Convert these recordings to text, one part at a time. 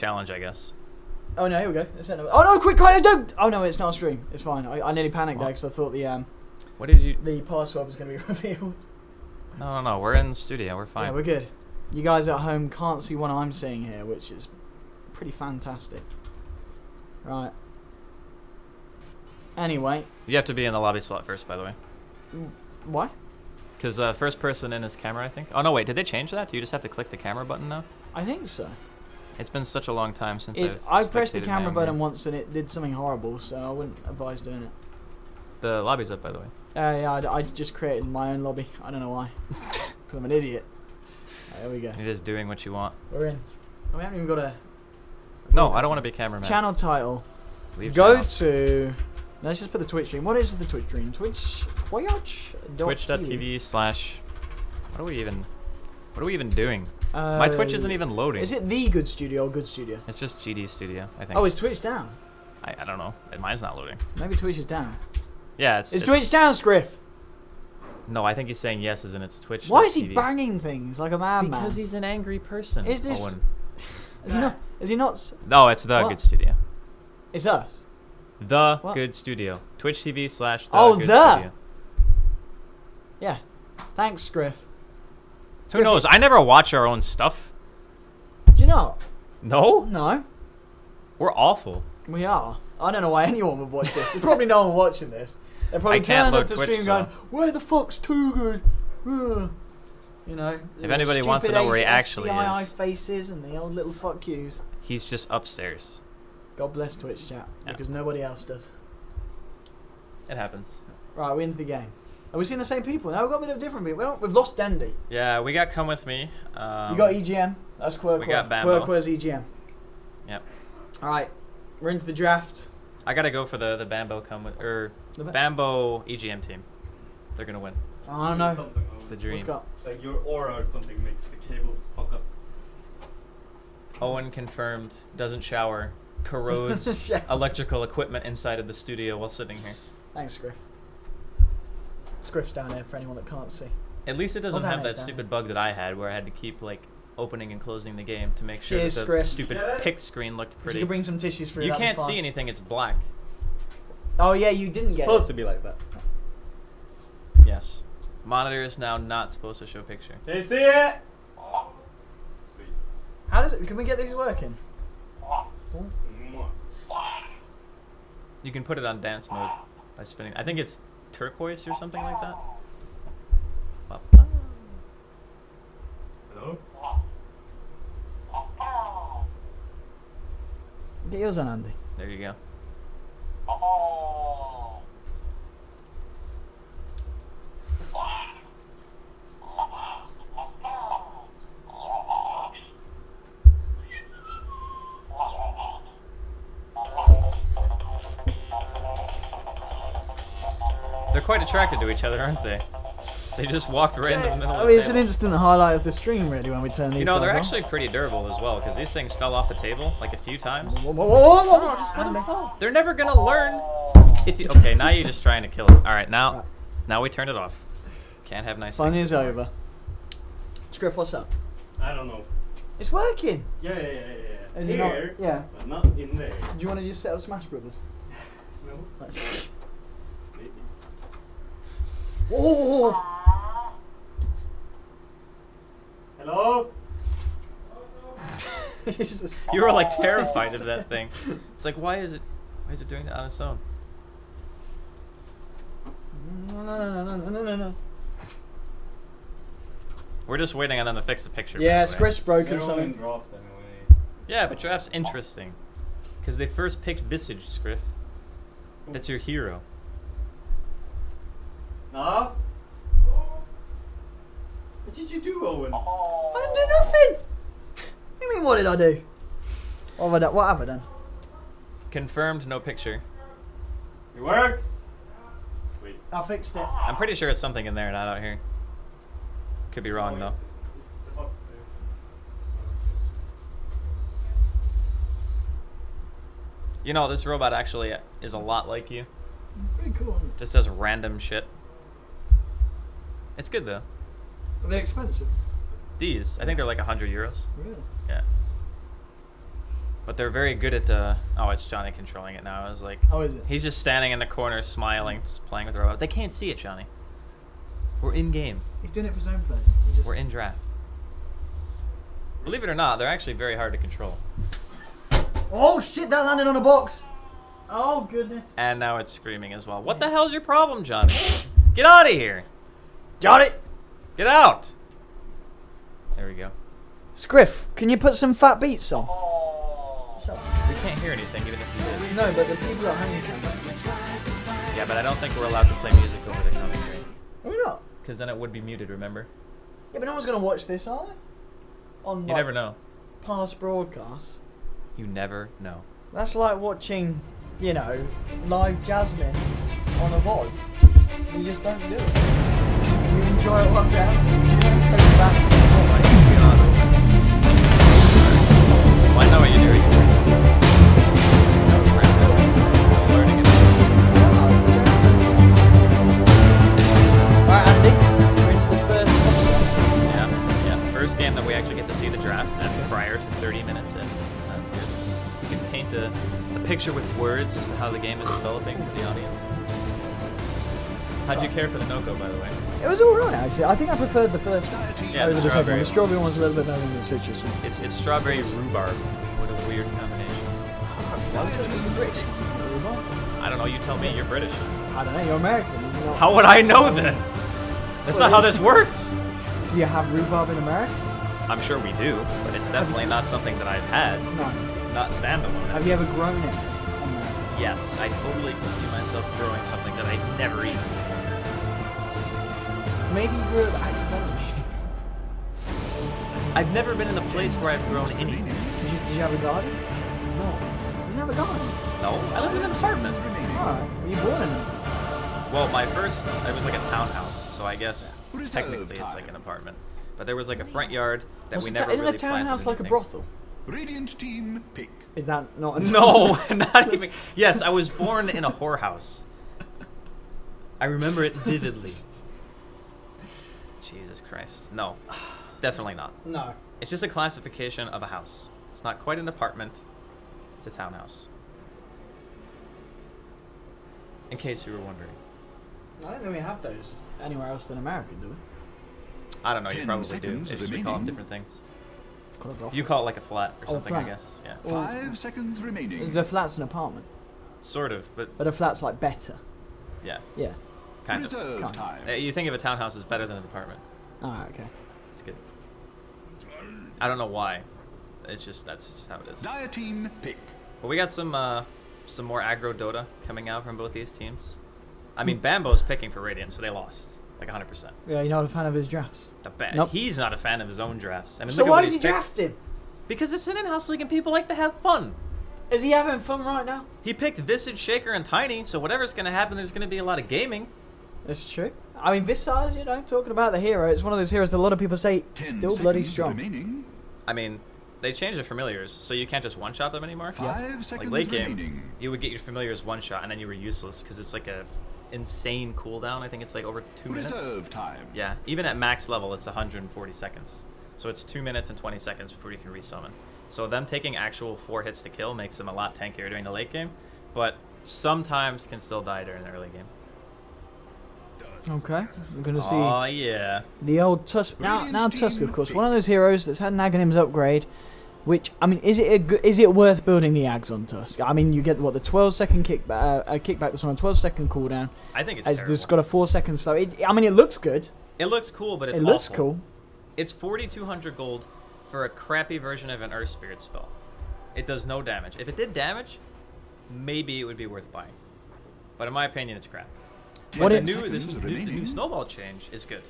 challenge, I guess. Oh no, here we go. Oh no, quick, don't! Oh no, it's not a stream. It's fine. I nearly panicked there because I thought What did you? the password was going to be revealed. No, we're in the studio. We're fine. Yeah, we're good. You guys at home can't see what I'm seeing here, which is pretty fantastic. Right. Anyway. You have to be in the lobby slot first, by the way. Why? Because first person in is camera, I think. Oh no, wait, did they change that? Do you just have to click the camera button now? I think so. It's been such a long time since I pressed the spectated camera my button game. once and it did something horrible, so I wouldn't advise doing it. The lobby's up, by the way. Yeah, I just created my own lobby. I don't know why. Because I'm an idiot. Right, there we go. You're just doing what you want. We're in. We haven't even got a... No, I don't want to be cameraman. Channel title. Leave Go channel. to... Let's just put the Twitch stream. What is the Twitch stream? Twitch.tv/ What are we even doing? My Twitch isn't even loading. Is it the Good Studio or Good Studio? It's just GD Studio, I think. Oh, is Twitch down? I don't know. Mine's not loading. Maybe Twitch is down. Yeah, Is Twitch down, Scriff? No, I think he's saying yes as in it's Twitch. Why is he banging things like a madman? Because he's an angry person. Is this... Owen. Is he not... Is he not... No, it's the What? Good Studio. It's us. The What? Good Studio. Twitch TV / the Oh, Good the. Studio. Yeah. Thanks, Scriff. Who knows? I never watch our own stuff. Do you know? No? No. We're awful. We are. I don't know why anyone would watch this. There's probably no one watching this. They're probably I can't turning load up the Twitch, stream so- going, where the fuck's Too Good? Ugh. You know. If anybody wants to know where he actually is. faces and the old little fuck yous. He's just upstairs. God bless Twitch chat. Yeah. Because nobody else does. It happens. Right, we're into the game. Are we seeing the same people? Now we've got a bit of different people. We've lost Dendi. Yeah, we got Come With Me. You got EGM. That's Quirquir. we got Bambo. Quirquir's EGM. Yep. Alright, we're into the draft. I gotta go for the Bambo Bambo EGM team. They're gonna win. I don't know. It's the dream. What's got? It's like your aura or something makes the cables fuck up. Owen confirmed, doesn't shower, corrodes Shower. electrical equipment inside of the studio while sitting here. Thanks, Scriff. Scriff's down there for anyone that can't see. At least it doesn't Hold on, have that Dan. stupid bug that I had where I had to keep like opening and closing the game to make sure Cheers, that the Scriff. stupid Yeah. pick screen looked If you pretty. could bring some tissues for You that'd be can't fine. see anything, it's black. Oh yeah, you didn't It's get supposed it. to be like that. Yes. Monitor is now not supposed to show picture. Can you see it? Sweet. How does it? Can we get these working? Mwah. You can put it on dance mode by spinning. I think it's turquoise or something like that. Ba-ba. Hello? Get yours on, Andy. There you go. They're quite attracted to each other, aren't they? They just walked right into the middle I of mean, the it's an table. instant highlight of the stream, really, when we turn these. You know, they're guys actually pretty durable as well, because these things fell off the table like a few times. on. Whoa, whoa, whoa, whoa, No, just let them Andy. fall. They're never gonna learn. If you, okay, now you're just trying to kill it. All right, now we turn it off. Can't have nice Fun things. is over. Scriff, what's up? I don't know. It's working. Yeah. Is it not? Here, Yeah. but not in there. Do you want to just set up Smash Brothers? No, Let's- maybe. Oh! Hello? Jesus. You were like terrified of that thing. It's like, why is it doing that on its own? No. We're just waiting on them to fix the picture. by Yeah, the way. Scriff's broken They're all in something. draft anyway. Yeah, but draft's interesting. Because they first picked Visage, Scriff. That's your hero. No? What did you do, Owen? I didn't do nothing! What do you mean, what did I do? What have I done? What have I done? Confirmed, no picture. It works? Wait. I fixed it. I'm pretty sure it's something in there, not out here. Could be wrong, though. It's up there. You know, this robot actually is a lot like you. Pretty cool, isn't it? Just does random shit. It's good, though. Are they expensive? These, I think they're like 100 euros. Really? Yeah. But they're very good at oh, it's Johnny controlling it now. I was like, Oh, is it? he's just standing in the corner smiling, just playing with the robot. They can't see it, Johnny. We're in game. He's doing it for his own pleasure. We're in draft. Believe it or not, they're actually very hard to control. Oh shit! That landed on a box. Oh goodness. And now it's screaming as well. What the hell's your problem, Johnny? Get out of here! Johnny. Get out! There we go. Scriff, can you put some fat beats on? Shut up. We can't hear anything even if you did. No, but the people at home can. Yeah, but I don't think we're allowed to play music over the commentary. Are we not? Because then it would be muted, remember? Yeah, but no one's gonna watch this, are they? On You never know. past broadcasts. You never know. That's like watching, you know, live Jasmine on a VOD. You just don't do it. You enjoy what's happening. You don't go back. Oh my god. Well, I know what you're doing. I'm learning it. Alright, Andy. We're into the first one. Yeah. First game that we actually get to see the draft prior to 30 minutes in. Sounds good. You can paint a picture with words as to how the game is developing for the audience. How'd you care for the Noko, by the way? It was alright, actually. I think I preferred the first one Yeah, over the second one. strawberry. The strawberry one was a little bit better than the citrus one. It's strawberry rhubarb. What a weird combination. Why was it British? I don't know. You tell me. You're British. I don't know, you're American. Isn't it? How would I know then? That's not how this works. Do you have rhubarb in America? I'm sure we do, but it's definitely not something that I've had. No. Not standalone. Have you ever grown it? in America? Yes, I totally can see myself growing something that I'd never eaten before. Maybe you grew it accidentally. I've never been in a place where I've grown anything. Did you have a garden? No. You never garden? No, I lived in an apartment. Alright. Were you born in it? Well, it was like a townhouse, so I guess technically it's like an apartment. But there was like a front yard that we never Isn't really a townhouse planted like a anything. brothel? Radiant team pick. Is that not a No, not even. Yes, I was born in a whorehouse. I remember it vividly. Jesus Christ. No, definitely not. No. It's just a classification of a house. It's not quite an apartment. It's a townhouse. In case you were wondering. I don't think we have those anywhere else than America, do we? I don't know, you 10 probably do. seconds It's just we call them remaining. different things. Call it brothel. You call it like a flat or Oh, something, flat. I guess. Yeah. Well, 5 seconds remaining. Is a flat's an apartment, Sort of, but but a flat's like better. yeah, Yeah. kind of. Reserve Kind. time. You think of a townhouse as better than an apartment. Alright, okay. It's good. I don't know why. It's just, that's just how it is. Dire team pick. But we got some more aggro Dota coming out from both these teams. I mean, Bambo's picking for Radiant, so they lost. Like 100%. Yeah, you're not a fan of his drafts. Nope. He's not a fan of his own drafts. I mean, So look at why what is he he's picked. drafting? Because it's an in-house league and people like to have fun. Is he having fun right now? He picked Visage, Shaker, and Tiny, so whatever's going to happen, there's going to be a lot of gaming. That's true. I mean, Visage, you know, talking about the hero, it's one of those heroes that a lot of people say 10 still bloody seconds strong. remaining. I mean, they changed the familiars, so you can't just one-shot them anymore. 5 Like seconds late game, remaining. you would get your familiars one-shot, and then you were useless, because it's like a insane cooldown. I think it's like over 2 minutes. Reserve time. Yeah, even at max level, it's 140 seconds. So it's 2 minutes and 20 seconds before you can resummon. So them taking actual 4 hits to kill makes them a lot tankier during the late game, but sometimes can still die during the early game. Okay, I'm gonna see Oh yeah. the old Tusk. Now Radiant Tusk, team of course, pick. one of those heroes that's had an Aghanims upgrade. Which, I mean, is it worth building the Ags on Tusk? I mean, you get what, the 12-second kickback that's on a 12-second cooldown. I think it's It's terrible. got a 4-second slow. I mean, it looks good. It looks cool, but it's It looks awful. cool. It's 4,200 gold for a crappy version of an Earth Spirit spell. It does no damage. If it did damage, maybe it would be worth buying. But in my opinion, it's crap. What But it- the seconds new remaining. snowball change is good.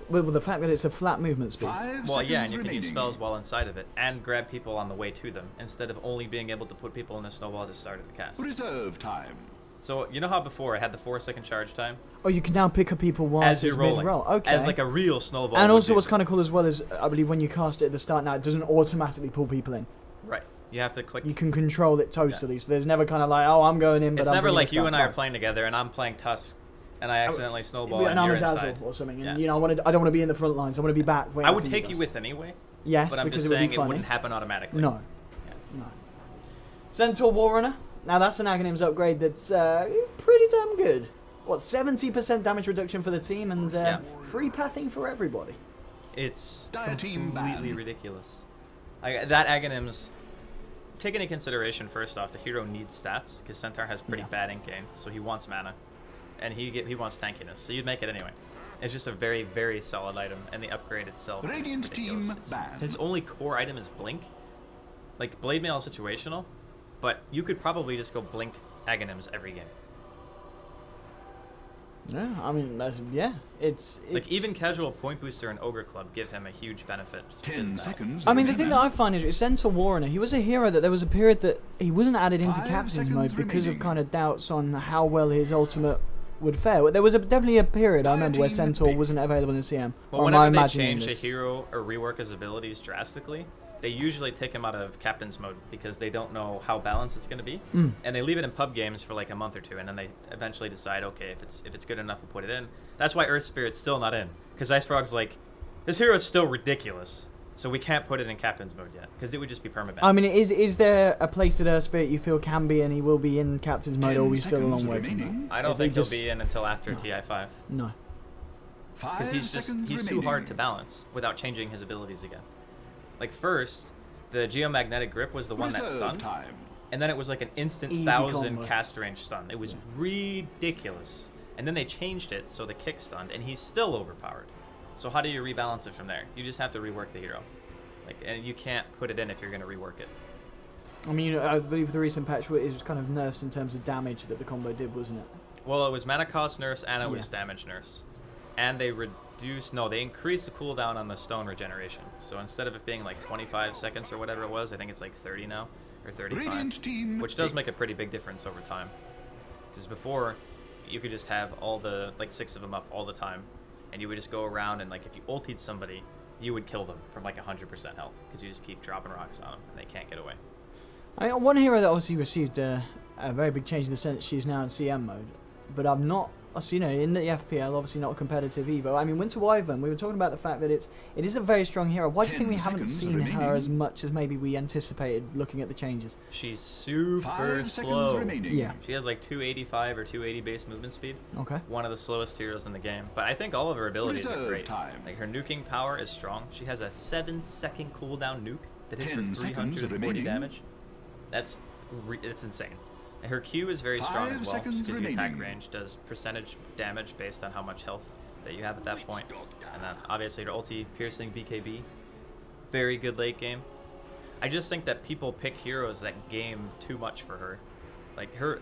With the fact that it's a flat movement speed. 5 Well, yeah, and seconds you can use remaining. spells while inside of it and grab people on the way to them instead of only being able to put people in a snowball at the start of the cast. Reserve time. So you know how before I had the 4-second charge time Oh, you can now pick up people while as it's you're rolling, mid-roll. Okay. as like a real snowball. and would also, do. what's kind of cool as well is, I believe when you cast it at the start now, it doesn't automatically pull people in. right, you have to click. You can control it totally. So there's never kind of like, oh, I'm going in, but It's I'm never bringing like this you down. and I are No. playing together, and I'm playing Tusk, and I accidentally snowball, And and I'm you're a dazzle inside. or something, and Yeah. you know, I don't want to be in the front lines. I want to be back. I would take you with anyway, Yes, but I'm because just it would saying be it funny. wouldn't happen automatically. No. Yeah. No. Centaur Warrunner. Now that's an Aghanims upgrade that's pretty damn good. What, 70% damage reduction for the team and free pathing for everybody. It's Dire team completely ban. ridiculous. That Aghanims, take into consideration first off, the hero needs stats because Centaur has pretty bad ink gain, so he wants mana, and he wants tankiness, so you'd make it anyway. It's just a very, very solid item, and the upgrade itself Radiant is ridiculous. team ban. His only core item is Blink. Like, Blade Mail is situational, but you could probably just go Blink Aghanims every game. Yeah, I mean, it's Like, even casual Point Booster and Ogre Club give him a huge benefit. Just because 10 of that. seconds. I mean, the thing that I find is Centaur Warrunner, he was a hero that there was a period that he wasn't added into 5 Captain's seconds mode because of remaining. kind of doubts on how well his ultimate would fare. There was definitely a period, I remember, where Team Centaur pick. wasn't available in CM. Well, Or am I whenever they imagining change a this? hero or rework his abilities drastically, they usually take him out of Captain's mode because they don't know how balanced it's going to be, and they leave it in pub games for like a month or two, and then they eventually decide, okay, if it's good enough, we'll put it in. That's why Earth Spirit's still not in, because Ice Frog's like, this hero is still ridiculous, so we can't put it in Captain's mode yet, because it would just be permaban. I mean, is there a place that Earth Spirit you feel can be and he will be in Captain's mode, or are 10 we still a long seconds way from remaining. that? I don't If they think just- he'll be in until after TI5, No. because he's too hard to balance without changing his abilities again. Like, first, the Geomagnetic Grip was the one that Reserve stunned. time. And then it was like an instant Easy 1,000 combo. cast range stun. It was ridiculous. And then they changed it so the kick stunned, and he's still overpowered. So how do you rebalance it from there? You just have to rework the hero. Like, and you can't put it in if you're going to rework it. I mean, I believe the recent patch was kind of nerfs in terms of damage that the combo did, wasn't it? Well, it was mana cost nerfs and it was Yeah. damage nerfs. And they they increased the cooldown on the stone regeneration. So instead of it being like 25 seconds or whatever it was, I think it's like 30 now, or 35. Radiant team Which does pick. make a pretty big difference over time. Because before, you could just have all the, like 6 of them up all the time. And you would just go around and like if you ultied somebody, you would kill them from like 100% health. Because you just keep dropping rocks on them and they can't get away. I mean, one hero that obviously received a very big change in the sense she's now in CM mode, but I'm not, you know, in the FPL, obviously not competitive either. I mean, Winter Wyvern, we were talking about the fact that it is a very strong hero. Why do you think we 10 haven't seconds seen her remaining. as much as maybe we anticipated looking at the changes? She's super 5 seconds slow. remaining. Yeah. She has like 285 or 280 base movement speed. Okay. One of the slowest heroes in the game. But I think all of her abilities are Reserve great. time. Like her nuking power is strong. She has a 7-second cooldown nuke that hits her 10 seconds 340 remaining. damage. It's insane. And her Q is very strong 5 as well, seconds just because your attack remaining. range does percentage damage based on how much health that you have at that point. And then obviously her ulti, piercing, BKB. Very good late game. I just think that people pick heroes that game too much for her. Like her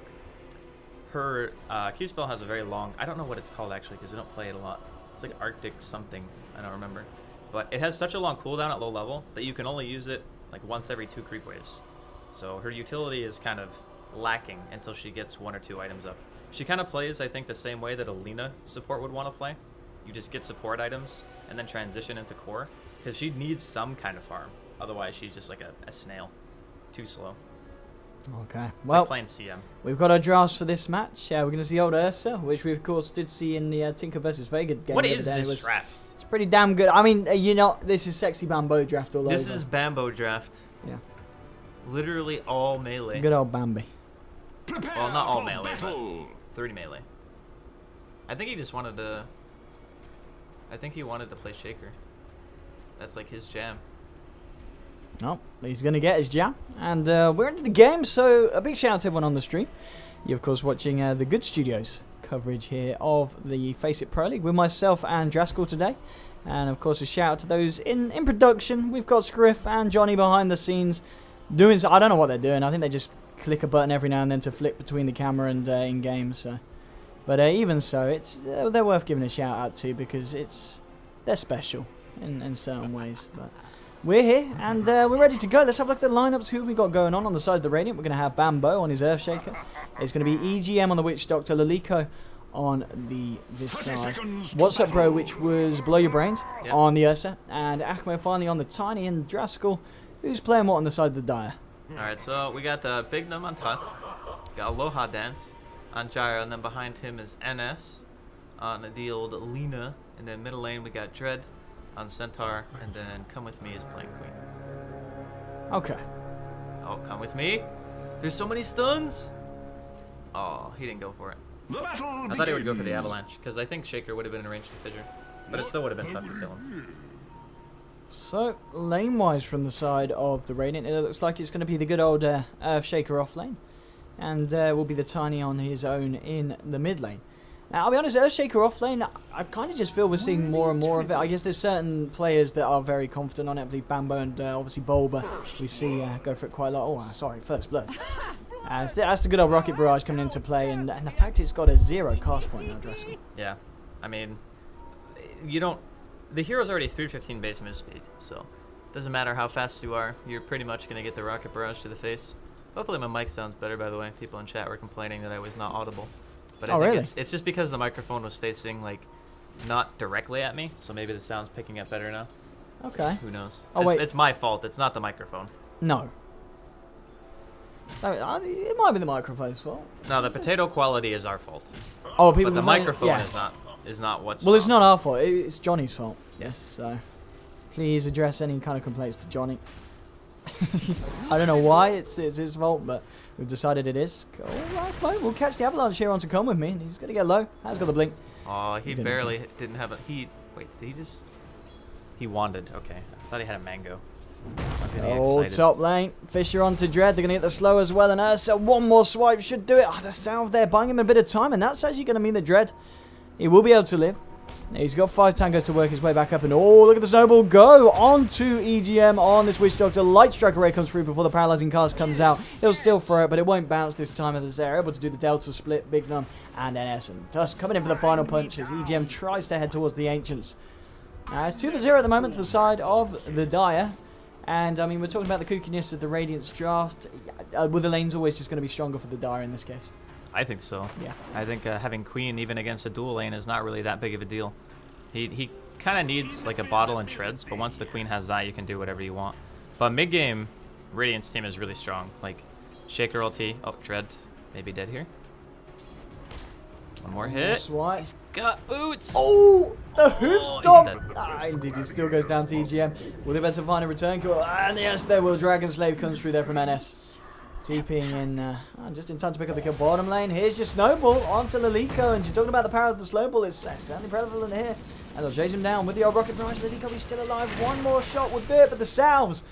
Q spell has a very long, I don't know what it's called actually because I don't play it a lot. It's like Arctic something, I don't remember. But it has such a long cooldown at low level that you can only use it like once every 2 creep waves. So her utility is kind of lacking until she gets 1 or 2 items up. She kind of plays, I think, the same way that a Lina support would want to play. You just get support items and then transition into core because she needs some kind of farm. Otherwise, she's just like a snail. Too slow. Okay. It's Well, like playing CM. we've got our drafts for this match. We're going to see old Ursa, which we of course did see in the Tinker versus Vega game. What the other is day. this It was- draft? It's pretty damn good. I mean, you know, this is SexyBamboe draft all This over. is Bambo draft. Yeah. Literally all melee. Good old Bambi. Prepare Well, not all for melee, battle. but 30 melee. I think he just wanted to... I think he wanted to play Shaker. That's like his jam. No, he's going to get his jam. And we're into the game, so a big shout out to everyone on the stream. You're, of course, watching the Good Studios coverage here of the FACEIT Pro League with myself and Draskyl today. And, of course, a shout out to those in production. We've got Scriff and Johnny behind the scenes doing... I don't know what they're doing. I think they just click a button every now and then to flip between the camera and in-game. So. But even so, it's they're worth giving a shout out to because they're special in certain ways. But we're here and we're ready to go. Let's have a look at the lineups. Who have we got going on the side of the Radiant? We're going to have Bambo on his Earthshaker. It's going to be EGM on the Witch Doctor, Lalico on this 30 side. seconds to What's up, bro? battle. Which was Blow Your Brains Yep. on the Ursa, and Ahmed finally on the Tiny, and Draskyl, who's playing what on the side of the Dire. Alright, so we got Big Num on top. Got Aloha Dance on Gyro, and then behind him is NS on the old Lena. And then middle lane we got Dread on Centaur, and then Come With Me is playing Queen. Okay. Oh, come with me. There's so many stuns. Oh, he didn't go for it. The battle I thought he would go for the avalanche, because I think Shaker would have been in range to fissure. But it still would have been tough to kill him. So, lane-wise from the side of the Radiant, it looks like it's going to be the good old Earth Shaker off lane. And will be the Tiny on his own in the mid lane. Now, I'll be honest, Earthshaker off lane, I kind of just feel we're seeing more and more of it. I guess there's certain players that are very confident on it. I believe Bamboe and obviously Bulba, we see go for it quite a lot. Oh, sorry, First Blood. That's the good old Rocket Barrage coming into play, and the fact it's got a 0 cast point now, Draskyl. Yeah, I mean, you don't... The hero's already 315 base move speed, so it doesn't matter how fast you are, you're pretty much going to get the Rocket Barrage to the face. Hopefully my mic sounds better, by the way. People in chat were complaining that I was not audible. But I think really? It's just because the microphone was facing, like, not directly at me, so maybe the sound's picking up better now. Okay. Who knows? Oh, wait. It's my fault. It's not the microphone. No. It might be the microphone's fault. No, the potato quality is our fault. Oh, people But the complaining- microphone yes. is not what's Well, it's wrong. not our fault. It's Johnny's fault. Yes, so please address any kind of complaints to Johnny. I don't know why it's his fault, but we've decided it is. Alright, well, we'll catch the avalanche here on to come with me. And he's going to get low. Has got the blink. Oh, he didn't barely didn't have a... Wait, did he just... He wanded. Okay. I thought he had a mango. I was getting Oh, excited. top lane. Fisher onto Dread. They're going to get the slow as well. And Ursa, one more swipe should do it. Oh, the salve there buying him a bit of time. And that's actually going to mean the Dread, he will be able to live. He's got 5 tangos to work his way back up. And oh, look at the snowball go onto EGM on this Witch Doctor. Light Strike Array comes through before the paralyzing cast comes out. He'll still throw it, but it won't bounce this time as they're able to do the Delta split. Big Num and NS. And Tusk coming in for the final punch as EGM tries to head towards the Ancients. Now, it's 2-0 at the moment to the side of the Dire. And, I mean, we're talking about the kookiness of the Radiance draft. Well, the lane's always just going to be stronger for the Dire in this case. I think so. Yeah. I think having Queen even against a dual lane is not really that big of a deal. He kind of needs like a bottle and treads, but once the Queen has that, you can do whatever you want. But mid game, Radiant's team is really strong. Like Shaker ulti, oh Dread, maybe dead here. One more hit. Swipe. He's got boots. Oh, the hoof he's stomp. dead. Indeed, it still goes down to EGM. Will they be able to find a return call? And yes, there will. Dragon Slave comes through there from NS. TPing in, just in time to pick up the kill bottom lane. Here's your snowball onto Lilico. And you're talking about the power of the snowball. It's certainly prevalent here. And they'll chase him down with the old rocket barrage. Lilico, he's still alive. One more shot will do it, but the salves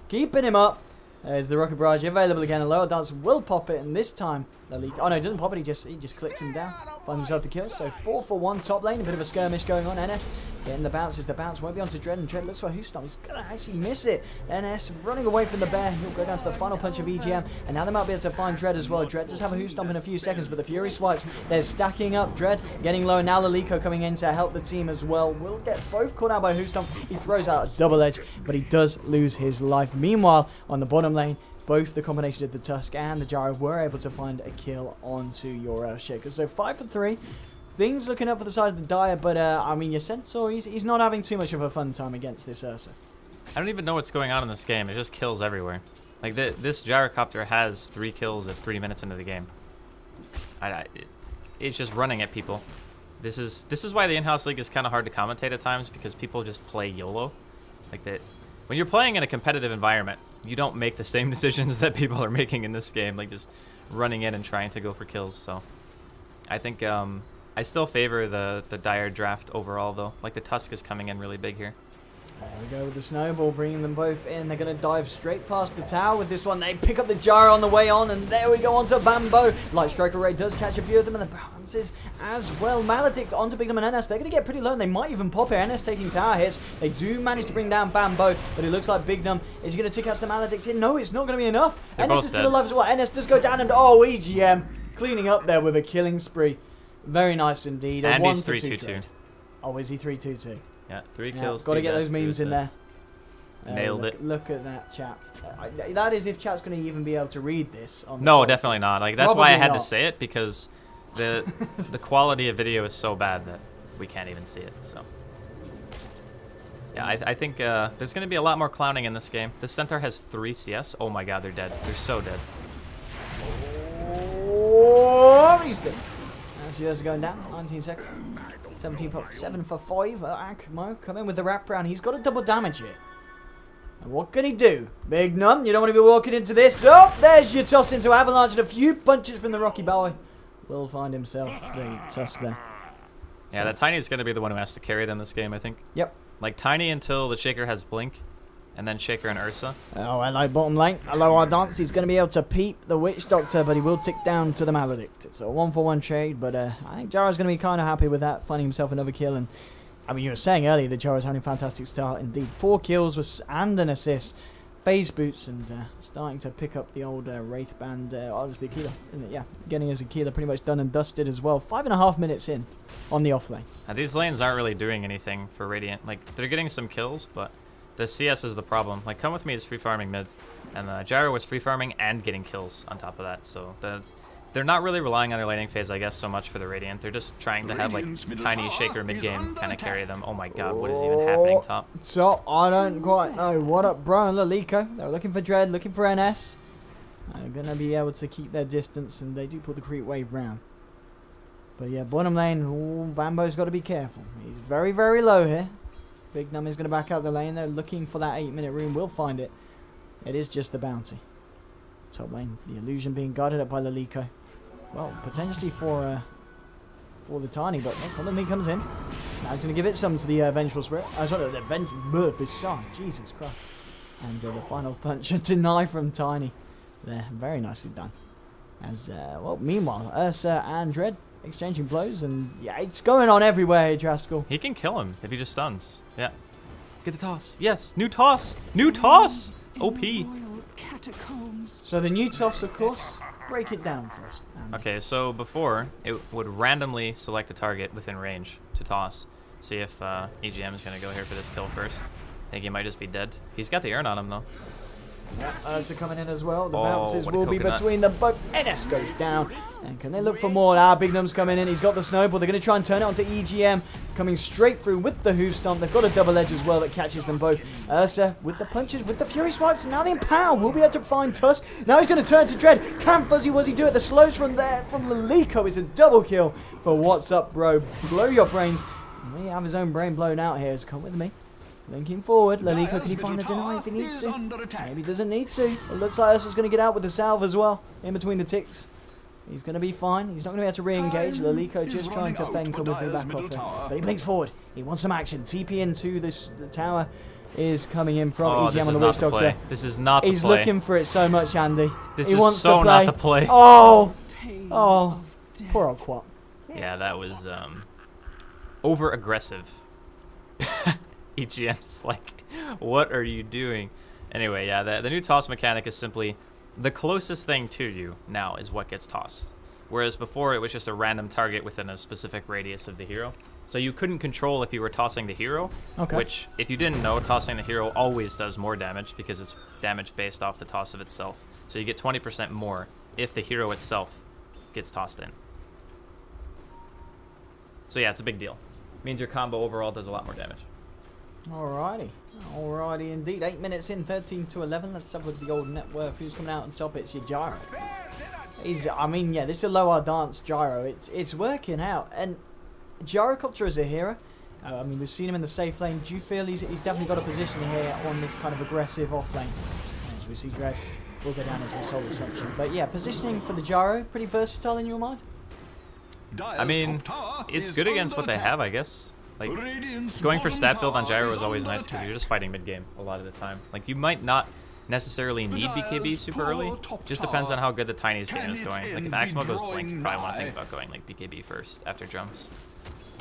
keeping him up. There's the rocket barrage available again. A lower dance will pop it, and this time Lilico. Oh no, he doesn't pop it. He just clicks him down. Finds himself the kill. So 4 for 1 top lane. A bit of a skirmish going on. NS getting the bounces. The bounce won't be onto Dread, and Dread looks for a Hoostomp. He's gonna actually miss it. NS running away from the bear. He'll go down to the final punch of EGM, and now they might be able to find Dread as well. Dread does have a Hoostomp in a few seconds, but the Fury swipes. They're stacking up. Dread getting low. Now Lilico coming in to help the team as well. Will get both caught out by Hoostomp. He throws out a double edge, but he does lose his life. Meanwhile, on the bottom lane, both the combination of the Tusk and the Gyro were able to find a kill onto your Shaker. So 5 for 3. Things looking up for the side of the Dire, but I mean, your Centaur, he's not having too much of a fun time against this Ursa. I don't even know what's going on in this game. It just kills everywhere. Like this gyrocopter has 3 kills at 3 minutes into the game. It's just running at people. This is why the in-house league is kind of hard to commentate at times, because people just play YOLO. Like that. When you're playing in a competitive environment, you don't make the same decisions that people are making in this game, like just running in and trying to go for kills. So I think I still favor the Dire draft overall, though. Like the Tusk is coming in really big here. There we go with the snowball, bringing them both in. They're going to dive straight past the tower with this one. They pick up the Gyro on the way on, and there we go onto Bamboe. Light Strike Array does catch a few of them, and the bounces as well. Maledict onto Big Num and NS. They're going to get pretty low, and they might even pop it. NS taking tower hits. They do manage to bring down Bamboe, but it looks like Big Num is going to tick out the Maledict here. No, it's not going to be enough. They're NS both is still dead. alive as well. NS does go down, and oh, EGM cleaning up there with a killing spree. Very nice indeed. And he's 1-for-2 3-2-2. trade. Oh, is he 3-2-2? Yeah, 3 Yeah, kills. got to 2 get those deaths, 2 memes in there. assists. Nailed look, it. Look at that, chat. That is if chat's going to even be able to read this. On the No, pod. definitely not. Like that's why I Probably had not. to say it, because the quality of video is so bad that we can't even see it. So yeah, I think there's going to be a lot more clowning in this game. This Centaur has 3 CS. Oh my god, they're dead. They're so dead. Oh, he's dead. She is going down. 19 seconds. 17 for 7 for 5. Akmo come in with the wraparound. He's got a double damage here. And what can he do? Big Num, you don't want to be walking into this. Oh, there's your toss into Avalanche, and a few punches from the Rocky Boy. Will find himself the toss there. Yeah, that Tiny is going to be the one who has to carry them this game, I think. Yep. Like Tiny until the Shaker has Blink, and then Shaker and Ursa. Oh, hello, bottom lane. Hello, our dance. He's going to be able to peep the Witch Doctor, but he will tick down to the Maledict. It's a 1-for-1 trade, but I think Gyro's going to be kind of happy with that, finding himself another kill. And I mean, you were saying earlier that Gyro's having a fantastic start. Indeed, 4 kills and an assist. Phase boots and starting to pick up the old Wraith Band, obviously Aquila, isn't it? Yeah, getting his Aquila pretty much done and dusted as well. 5.5 minutes in on the off lane. Now, these lanes aren't really doing anything for Radiant. Like, they're getting some kills, but the CS is the problem. Like, ComeWithMe is free farming mid, and Gyro was free farming and getting kills on top of that. So they're not really relying on their laning phase, I guess, so much for the Radiant. They're just trying to have, like, Tiny Shaker mid-game kind of carry them. Oh my god, what is even happening top? So, I don't quite know. What up, bro and Lalico? They're looking for Dread, looking for NS. They're going to be able to keep their distance, and they do pull the creep wave round. But yeah, bottom lane, ooh, Bambo's got to be careful. He's very, very low here. Big Num is going to back out the lane. They're looking for that 8-minute room. We'll find it. It is just the bounty. Top lane, the illusion being guarded up by Lalico. Well, potentially for the Tiny, but no, ComeWithMe comes in. Now he's going to give it some to the Vengeful Spirit. Sorry, the Vengeful Son. Jesus Christ. And the final punch, a deny from Tiny. There, very nicely done. As, well, meanwhile, Ursa and Dread exchanging blows, and yeah, it's going on everywhere, Draskyl. He can kill him if he just stuns. Yeah. Get the toss. Yes, new toss. New toss. OP. So the new toss, of course, break it down first. Okay, so before, it would randomly select a target within range to toss. See if EGM is going to go here for this kill first. I think he might just be dead. He's got the urn on him, though. Yeah, Ursa coming in as well. The Oh, bounces what a will be coconut. between them both. NS goes down. And can they look for more? Ah, Big Num's coming in. He's got the snowball. They're going to try and turn it onto EGM. Coming straight through with the Hoof Stomp. They've got a double edge as well that catches them both. Ursa with the punches, with the Fury Swipes. And now the Empower will be able to find Tusk. Now he's going to turn to Dread. Can Fuzzy Wuzzy do it? The slows from there from Lalico is a double kill for What's Up, Bro. Blow your brains. And we have his own brain blown out here. So ComeWithMe. Linking forward, Lalico, can he find the deny if he needs to? Maybe he doesn't need to. It looks like Ursa's going to get out with the salve as well, in between the ticks. He's going to be fine. He's not going to be able to re-engage. Lalico just trying to fend ComeWithMe back off him. But he blinks forward. He wants some action. TP into the tower is coming in from EGM on the Witch Doctor. This is not the play. He's looking for it so much, Andy. This he is wants so to play. not the play. Oh, oh, poor old Quat. Yeah, that was over-aggressive. EGM's like, what are you doing? Anyway, yeah, the new toss mechanic is simply the closest thing to you now is what gets tossed. Whereas before it was just a random target within a specific radius of the hero. So you couldn't control if you were tossing the hero, which if you didn't know, tossing the hero always does more damage because it's damage based off the toss of itself. So you get 20% more if the hero itself gets tossed in. So yeah, it's a big deal. Means your combo overall does a lot more damage. Alrighty. Alrighty indeed. 8 minutes in, 13-11. Let's have a look at the old net worth. Who's coming out on top? It's your Gyro. I mean, yeah, this is a lower dance Gyro. It's working out. And Gyrocopter is a hero. I mean, we've seen him in the safe lane. Do you feel he's definitely got a position here on this kind of aggressive off lane? As we see Dread will go down into the solar section. But yeah, positioning for the Gyro, pretty versatile in your mind? I mean, it's good against what they have, I guess. Like, going for stat build on Gyro is always nice because you're just fighting mid-game a lot of the time. Like, you might not necessarily need BKB super early. Just depends on how good the Tiny's game is going. Like, if Axmo goes Blink, you probably want to think about going, like, BKB first after jumps.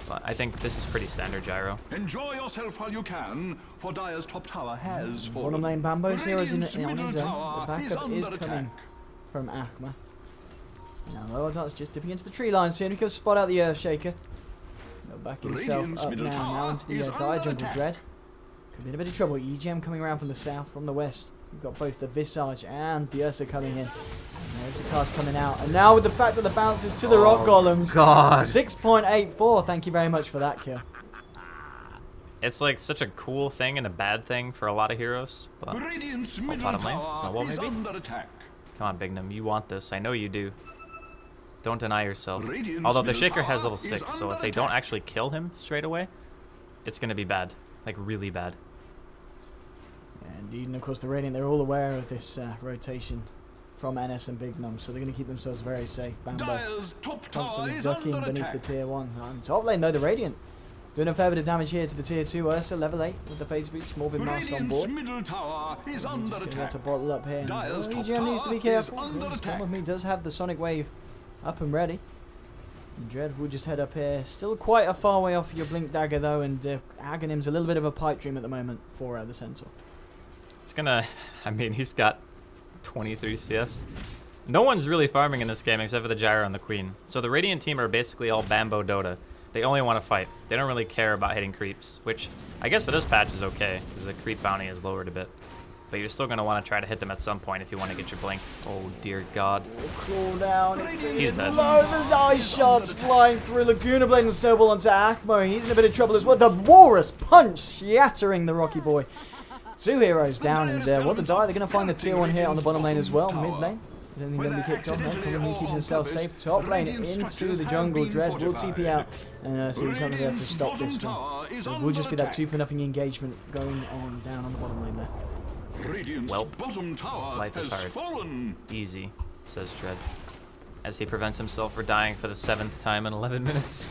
But I think this is pretty standard Gyro. Enjoy yourself while you can, for Dire's top tower has fallen. Bottom lane Bambo's here is on his own. The Tower backup is coming from Akma. Now, lower dance just dipping into the tree line soon. He can spot out the Earthshaker. He'll back himself up now into the Dire Jungle Dread. Could be in a bit of trouble. EGM coming around from the south, from the west. We've got both the Visage and the Ursa coming in. And there's the cast coming out. And now with the fact that the bounce is to the Rock Golems. God. 6.84. Thank you very much for that kill. It's like such a cool thing and a bad thing for a lot of heroes. But Radiant's bottom middle lane, tower Snowball is maybe? under attack. Come on, Bignum, you want this. I know you do. Don't deny yourself. Radiant's Although the middle Shaker has tower level is 6, so under if they don't attack. actually kill him straight away, it's going to be bad. Like, really bad. Indeed, and of course the Radiant, they're all aware of this rotation from NS and Big Num, so they're going to keep themselves very safe. Bambo Dire's top tower constantly is ducking under beneath attack. the tier 1. On top lane though, the Radiant doing a fair bit of damage here to the tier 2 Ursa, level 8 with the phase breach, Morbid Mask on Radiant's board. middle tower is under Just going to attack. to bottle up here. Dire's top EGM needs to be tower is careful. under attack. ComeWithMe does have the Sonic Wave up and ready. And Dread will just head up here. Still quite a far way off your Blink Dagger though, and Aghanim's a little bit of a pipe dream at the moment for the Centaur. It's gonna, I mean, he's got 23 CS. No one's really farming in this game except for the Gyro and the Queen. So the Radiant team are basically all Bambo Dota. They only want to fight. They don't really care about hitting creeps, which I guess for this patch is okay, because the creep bounty is lowered a bit. But you're still going to want to try to hit them at some point if you want to get your blink. Oh dear God. Claw down. He's dead. Low, there's nice shots flying through. Laguna Blade and Snowball onto Akmo. He's in a bit of trouble as well. The Walrus punch shattering the Rocky Boy. 2 heroes down, and what the die, they're going to find the tier 1 here on the bottom lane as well. Mid lane. Is anything going to be kicked off? No, ComeWithMe keeping himself safe. Top lane into the jungle. Dread will TP out, and so he's not going to be able to stop this one. So it will just be that 2-for-0 engagement going on down on the bottom lane there. Well, Bottom tower life is has hard. fallen. Easy, says Dread, as he prevents himself from dying for the 7th time in 11 minutes.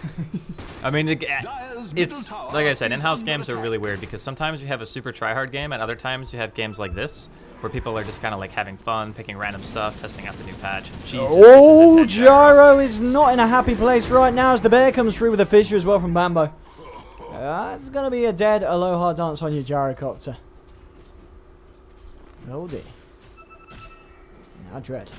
I mean, it's, like I said, in-house games are really weird because sometimes you have a super tryhard game and other times you have games like this where people are just kind of like having fun, picking random stuff, testing out the new patch. Jesus, Oh, this is a dead Gyro is not in a happy place right now as the bear comes through with a fissure as well from Bambo. It's going to be a dead Aloha dance on your Gyrocopter. Oh dear. Now Dread.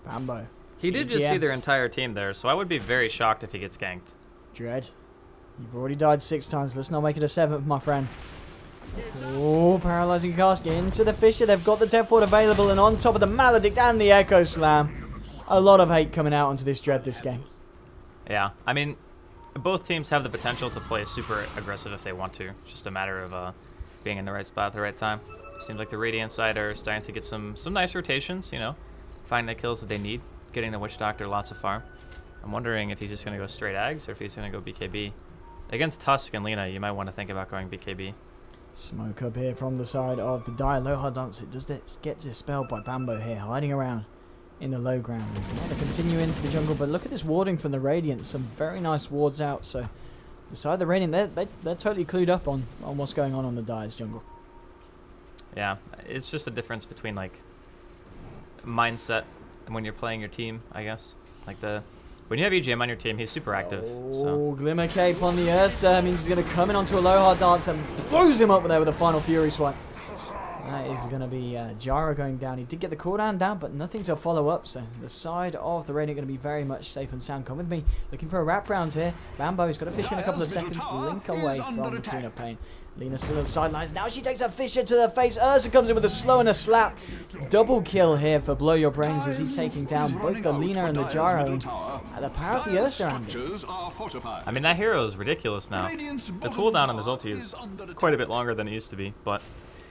Bambo. He did just EGM. see their entire team there, so I would be very shocked if he gets ganked. Dread. You've already died 6 times. Let's not make it a 7th, my friend. Oh, paralyzing cast into the fissure. They've got the Death Ward available, and on top of the Maledict and the Echo Slam. A lot of hate coming out onto this Dread this game. Yeah, I mean, both teams have the potential to play super aggressive if they want to. Just a matter of being in the right spot at the right time. Seems like the Radiant side are starting to get some nice rotations, you know, finding the kills that they need, getting the Witch Doctor lots of farm. I'm wondering if he's just going to go straight Ags or if he's going to go BKB. Against Tusk and Lina, you might want to think about going BKB. Smoke up here from the side of the Aloha dance. It does get dispelled by Bambo here, hiding around in the low ground. They want to continue into the jungle, but look at this warding from the Radiant. Some very nice wards out. So the side of the Radiant, they're totally clued up on what's going on the Dire's jungle. Yeah, it's just a difference between like mindset and when you're playing your team, I guess. Like when you have EGM on your team, he's super active. So Oh, Glimmer Cape on the Ursa means he's going to come in onto Aloha dance and blows him up there with a final Fury swipe. That is going to be Gyro going down. He did get the cooldown down, but nothing to follow up. So the side of the Radiant going to be very much safe and sound. ComeWithMe looking for a wrap round here. Bambo's got a Fissure in a couple of seconds. Blink away from the Queen of Pain. Lina still on the sidelines. Now she takes a Fissure to the face. Ursa comes in with a slow and a slap. Double kill here for Blow Your Brains as he's taking down both the Lina and the Gyro. And the power of the Ursa, Andy. I mean, that hero is ridiculous now. The cooldown on his ulti is quite a bit longer than it used to be, but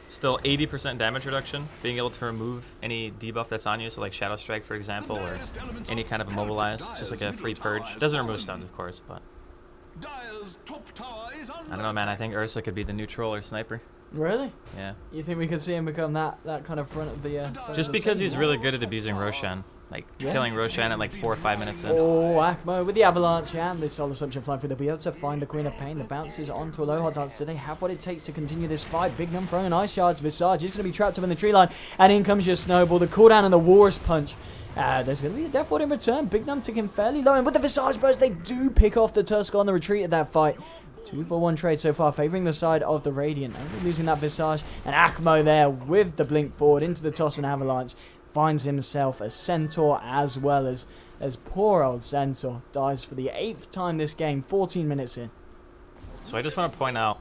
still 80% damage reduction, being able to remove any debuff that's on you, so like Shadow Strike, for example, or any kind of immobilize, just like a free purge. Doesn't remove stuns, of course, but I don't know, man. I think Ursa could be the new troll or sniper. Really? Yeah. You think we could see him become that kind of front of the... Just because he's really good at abusing Roshan. Like, killing Roshan at like 4 or 5 minutes in. Oh, Akmo with the Avalanche and the Solar Assumption flying through. They'll be able to find the Queen of Pain. The bounces onto Aloha Dance. Do they have what it takes to continue this fight? Big Num throwing Ice Shards. Visage is going to be trapped up in the tree line. And in comes your Snowball. The cooldown and the Walrus Punch. There's going to be a Death Ward in return. Big Num ticking fairly low. And with the Visage Burst, they do pick off the Tusk on the retreat of that fight. 2-for-1 trade so far, favouring the side of the Radiant. Only losing that Visage. And Akmo there with the blink forward into the toss and Avalanche. Finds himself a Centaur as well as poor old Centaur dies for the 8th time this game, 14 minutes in. So I just want to point out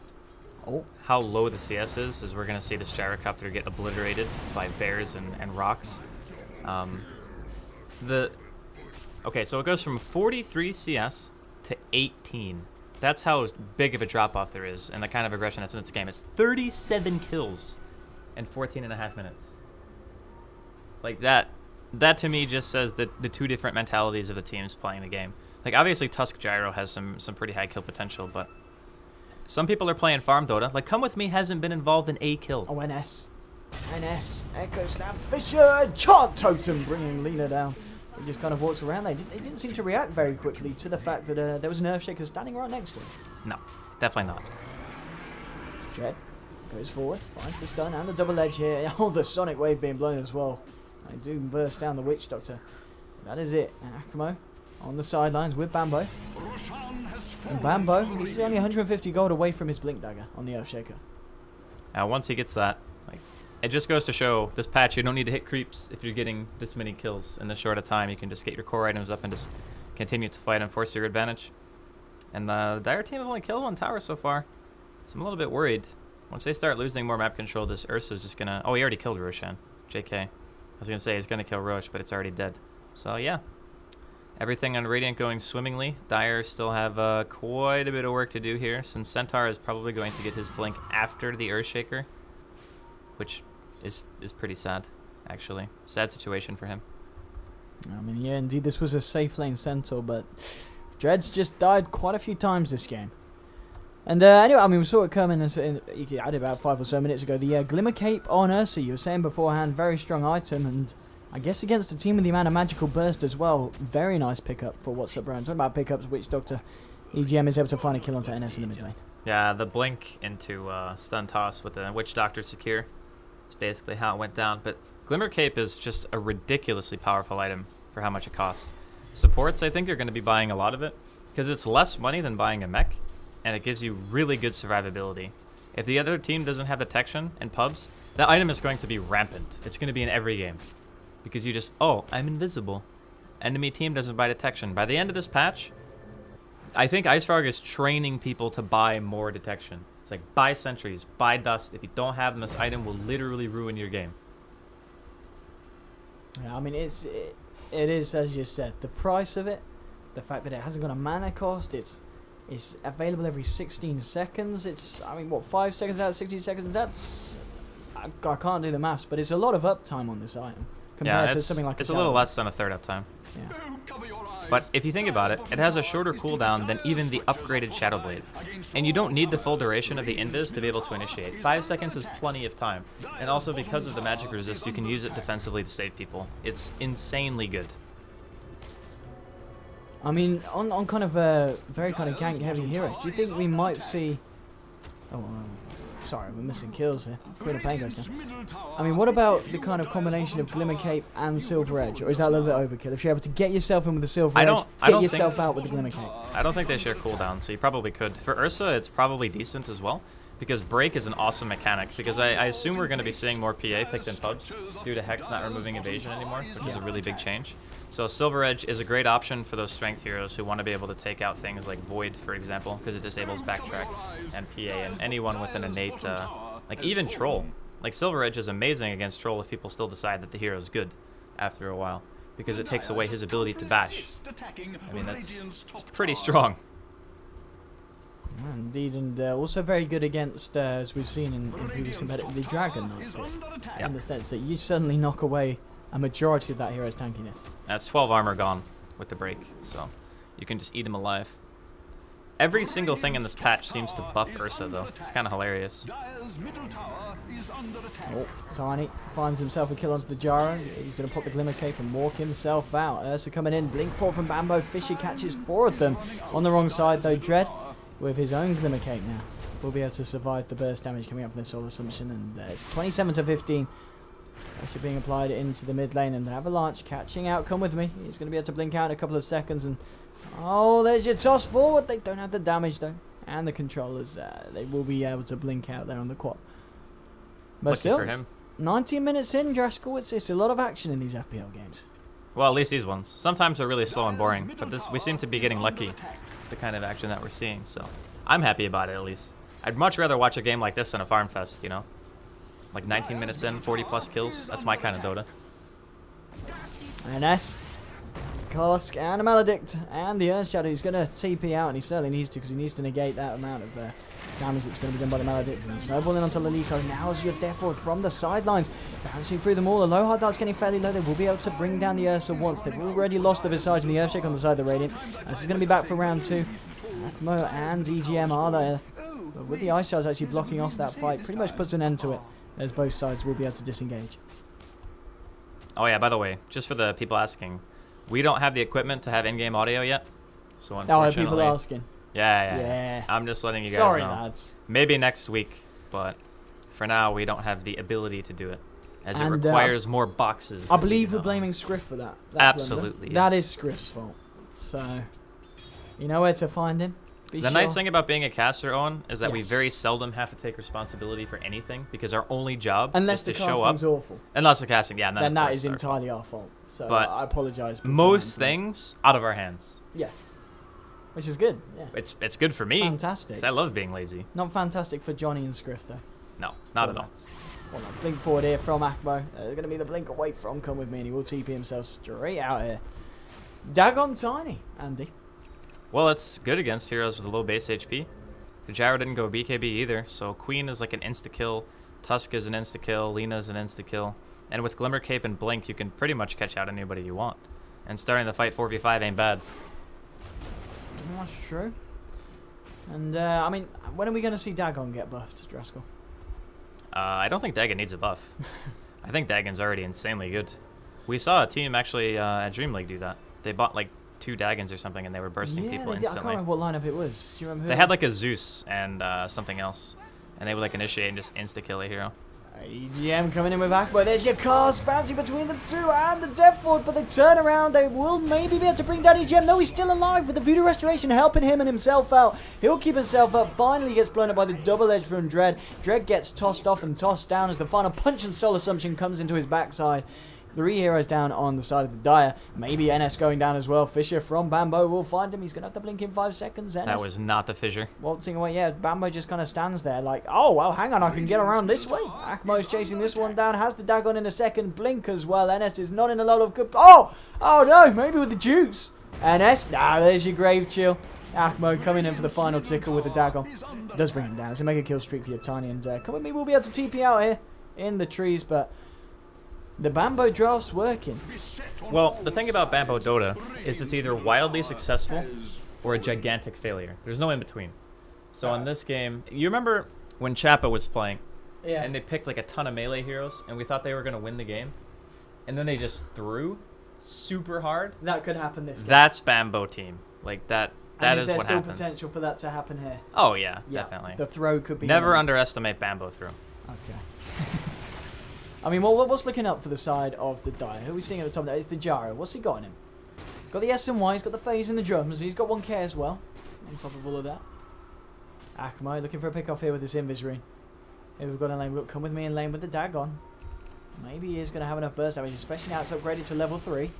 how low the CS is, as we're going to see this Gyrocopter get obliterated by bears and rocks. Okay, so it goes from 43 CS to 18. That's how big of a drop-off there is and the kind of aggression that's in this game. It's 37 kills in 14.5 minutes. Like that to me just says that the two different mentalities of the teams playing the game. Like obviously Tusk Gyro has some pretty high kill potential, but some people are playing farm Dota. Like, Come With Me hasn't been involved in a kill. Oh, NS. NS. Echo Slam. Fisher. Chant Totem bringing Lena down. He just kind of walks around there. He didn't seem to react very quickly to the fact that there was an Earthshaker standing right next to him. No, definitely not. Dread goes forward, finds the stun and the double edge here. Oh, the Sonic Wave being blown as well. They do burst down the Witch Doctor. That is it. And Akamo on the sidelines with Bamboe. And Bamboe, he's only 150 gold away from his Blink Dagger on the Earthshaker. Now, once he gets that, like, it just goes to show this patch you don't need to hit creeps if you're getting this many kills in this short a time. You can just get your core items up and just continue to fight and force your advantage. And the Dire team have only killed one tower so far, so I'm a little bit worried. Once they start losing more map control, this Ursa's just gonna... Oh, he already killed Roshan. JK. I was gonna say he's gonna kill Roche, but it's already dead. So yeah, everything on Radiant going swimmingly. Dire still have quite a bit of work to do here, since Centaur is probably going to get his blink after the Earthshaker, which is pretty sad, actually. Sad situation for him. I mean, yeah, indeed, this was a safe lane Centaur, but Dread's just died quite a few times this game. And anyway, I mean, we saw it coming, you added about 5 or so minutes ago. The Glimmer Cape on Ursa, you were saying beforehand, very strong item, and I guess against a team with the amount of magical burst as well, very nice pickup for What's Up Brand. Talking about pickups, Witch Doctor, EGM is able to find a kill onto NS in the mid lane. Yeah, the blink into stun toss with the Witch Doctor secure. It's basically how it went down. But Glimmer Cape is just a ridiculously powerful item for how much it costs. Supports, I think, are going to be buying a lot of it because it's less money than buying a mech, and it gives you really good survivability. If the other team doesn't have detection in pubs, that item is going to be rampant. It's going to be in every game because you just, oh, I'm invisible. Enemy team doesn't buy detection. By the end of this patch, I think IceFrog is training people to buy more detection. It's like, buy sentries, buy dust. If you don't have them, this item will literally ruin your game. Yeah, I mean, it is, as you said, the price of it, the fact that it hasn't got a mana cost, it's available every 16 seconds. It's, I mean, what, 5 seconds out of 16 seconds? That's, I can't do the maths, but it's a lot of uptime on this item compared to something like it's a little less than a third uptime. Yeah. But if you think about it, it has a shorter cooldown than even the upgraded Shadow Blade. And you don't need the full duration of the invis to be able to initiate. 5 seconds is plenty of time. And also because of the magic resist, you can use it defensively to save people. It's insanely good. I mean, on kind of a very kind of gank heavy hero, do you think we might see... Oh, sorry, we're missing kills here. Queen of Pain goes down. I mean, what about the kind of combination of Glimmer Cape and Silver Edge? Or is that a little bit overkill? If you're able to get yourself in with the Silver Edge, get yourself out with the Glimmer Cape. I don't think they share cooldown, so you probably could. For Ursa, it's probably decent as well, because Break is an awesome mechanic, because I assume we're going to be seeing more PA picked in pubs due to Hex not removing evasion anymore, which is a really big change. So Silver Edge is a great option for those strength heroes who want to be able to take out things like Void, for example, because it disables backtrack and PA, and anyone with an innate, like even Troll. Like Silver Edge is amazing against Troll if people still decide that the hero is good after a while, because it takes away his ability to bash. I mean, it's pretty strong. Indeed, and also very good against, as we've seen in previous competitive, the Dragon Knight, in the sense that you suddenly knock away a majority of that hero's tankiness. That's 12 armor gone with the break, so you can just eat him alive. Every single thing in this patch seems to buff Ursa, though. It's kind of hilarious. Oh, Tiny finds himself a kill onto the Jaro. He's going to pop the Glimmer Cape and walk himself out. Ursa coming in, blink 4 from Bamboe. Fisher catches 4 of them. On the wrong side, though, Dread, with his own Glimmer Cape now, will be able to survive the burst damage coming up from this Soul Assumption. And it's 27 to 15. Pressure being applied into the mid lane, and the Avalanche catching out. Come with me. He's going to be able to blink out in a couple of seconds. And oh, there's your toss forward. They don't have the damage though, and the controllers. They will be able to blink out there on the quad. But lucky still, for him. 19 minutes in, Draskyl. It's a lot of action in these FPL games. Well, at least these ones. Sometimes they're really slow and boring, but we seem to be getting lucky. The kind of action that we're seeing, so I'm happy about it at least. I'd much rather watch a game like this than a farm fest, you know. Like 19 minutes in, 40 plus kills. That's my kind of Dota. NS, Kosk, and a Maledict, and the Earth Shadow. He's going to TP out, and he certainly needs to, because he needs to negate that amount of damage that's going to be done by the Maledict. And snowballing onto Lalico. Now's your death ward from the sidelines, bouncing through them all. The low hard dart's getting fairly low. They will be able to bring down the Ursa once. They've already lost the Visage and the Earthshake on the side of the Radiant. This is going to be back for round 2. Akmo and EGM are there But with the Ice Shards actually blocking off that fight, pretty much puts an end to it, as both sides will be able to disengage. Oh yeah, by the way, just for the people asking, we don't have the equipment to have in-game audio yet. So Now unfortunately... people are asking. Yeah. I'm just letting you guys Sorry, know. lads. Maybe next week, but for now we don't have the ability to do it, as it And, requires more boxes. I believe we're blaming Scriff for that. Absolutely, That yes. is Scriff's fault. So, you know where to find him. Be The sure. nice thing about being a caster, Owen, is that we Yes. very seldom have to take responsibility for anything because our only job Unless is the to show up. casting's awful. Unless the casting, yeah, Then that is entirely our fault. So But I apologise. most things out of our hands. Yes. Which is good. Yeah. It's good for me. Fantastic. 'Cause I love being lazy. Not fantastic for Johnny and Scriff though. No, not at all. Well, no, blink forward here from Akmo. There's going to be the blink away from ComeWithMe, and he will TP himself straight out here. Dagon Tiny, Andy. Well, it's good against heroes with a low base HP. Gyro didn't go BKB either, so Queen is like an insta-kill, Tusk is an insta-kill, Lina is an insta-kill, and with Glimmer Cape and Blink, you can pretty much catch out anybody you want. And starting the fight 4v5 ain't bad. That's true. And, I mean, when are we going to see Dagon get buffed, Draskyl? I don't think Dagon needs a buff. I think Dagon's already insanely good. We saw a team actually at Dream League do that. They bought like 2 Dagons or something, and they were bursting people they did. I can't instantly. remember what lineup it was. Do you remember who? They had like a Zeus and something else, and they would like initiate and just insta-kill a hero. EGM coming in with Akmo. There's your cars bouncing between the two and the Death Fort, but they turn around. They will maybe be able to bring down EGM. No, he's still alive with the Voodoo Restoration helping him and himself out. He'll keep himself up. Finally gets blown up by the double edge from Dread. Dread gets tossed off and tossed down as the final punch and soul assumption comes into his backside. 3 heroes down on the side of the Dire. Maybe NS going down as well. Fisher from Bambo will find him. He's going to have to blink in 5 seconds. NS That was not the fissure. waltzing away. Yeah, Bambo just kind of stands there like, oh, well, hang on, I can get around this way. Akmo's chasing this one down. Has the Dagon in a second. Blink as well. NS is not in a lot of good... Oh no, maybe with the juice. NS, there's your grave chill. Akmo coming in for the final tickle with the Dagon. Does bring him down. It's a mega kill streak for your Tiny. And ComeWithMe will be able to TP out here in the trees, but... the Bambo draft's working. Well, the thing about Bambo Dota is it's either wildly successful or a gigantic failure. There's no in between. So in this game, you remember when Chappa was playing, Yeah. and they picked like a ton of melee heroes, and we thought they were going to win the game, and then they just threw super hard? That could happen this game. That's Bambo team. Like that and is there what still happens. potential for that to happen here? Oh yeah, Yeah, definitely. the throw could be... Never underestimate Bambo throw. Okay. I mean, what's looking up for the side of the Dire? Who are we seeing at the top there? It's the Gyro. What's he got on him? Got the S and Y, he's got the phase and the drums, and he's got 1k as well, on top of all of that. Akmo looking for a pick off here with this Invis ring. Here we've got a lane, we've got ComeWithMe in lane with the Dagon. Maybe he is going to have enough burst damage, especially now it's upgraded to level 3.